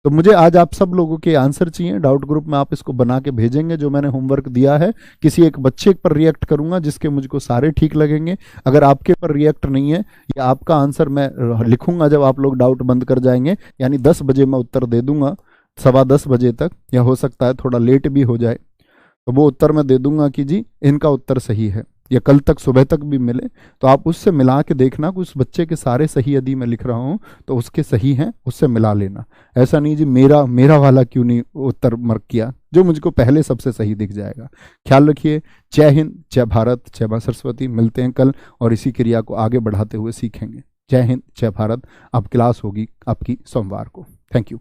तो मुझे आज आप सब लोगों के आंसर चाहिए। डाउट ग्रुप में आप इसको बना के भेजेंगे जो मैंने होमवर्क दिया है। किसी एक बच्चे पर रिएक्ट करूंगा जिसके मुझको सारे ठीक लगेंगे। अगर आपके पर रिएक्ट नहीं है, या आपका आंसर मैं लिखूंगा जब आप लोग डाउट बंद कर जाएंगे, यानी 10 बजे मैं उत्तर दे दूंगा, 10:15 बजे तक, या हो सकता है थोड़ा लेट भी हो जाए, तो वो उत्तर मैं दे दूंगा कि जी इनका उत्तर सही है, या कल तक सुबह तक भी मिले तो आप उससे मिला के देखना कि उस बच्चे के सारे सही यदि मैं लिख रहा हूं तो उसके सही हैं, उससे मिला लेना। ऐसा नहीं जी मेरा वाला क्यों नहीं उत्तर मार्क किया, जो मुझको पहले सबसे सही दिख जाएगा। ख्याल रखिए। जय हिंद, जय भारत, जय मां सरस्वती। मिलते हैं कल और इसी क्रिया को आगे बढ़ाते हुए सीखेंगे। जय हिंद, जय भारत। अब क्लास होगी आपकी सोमवार को। Thank you.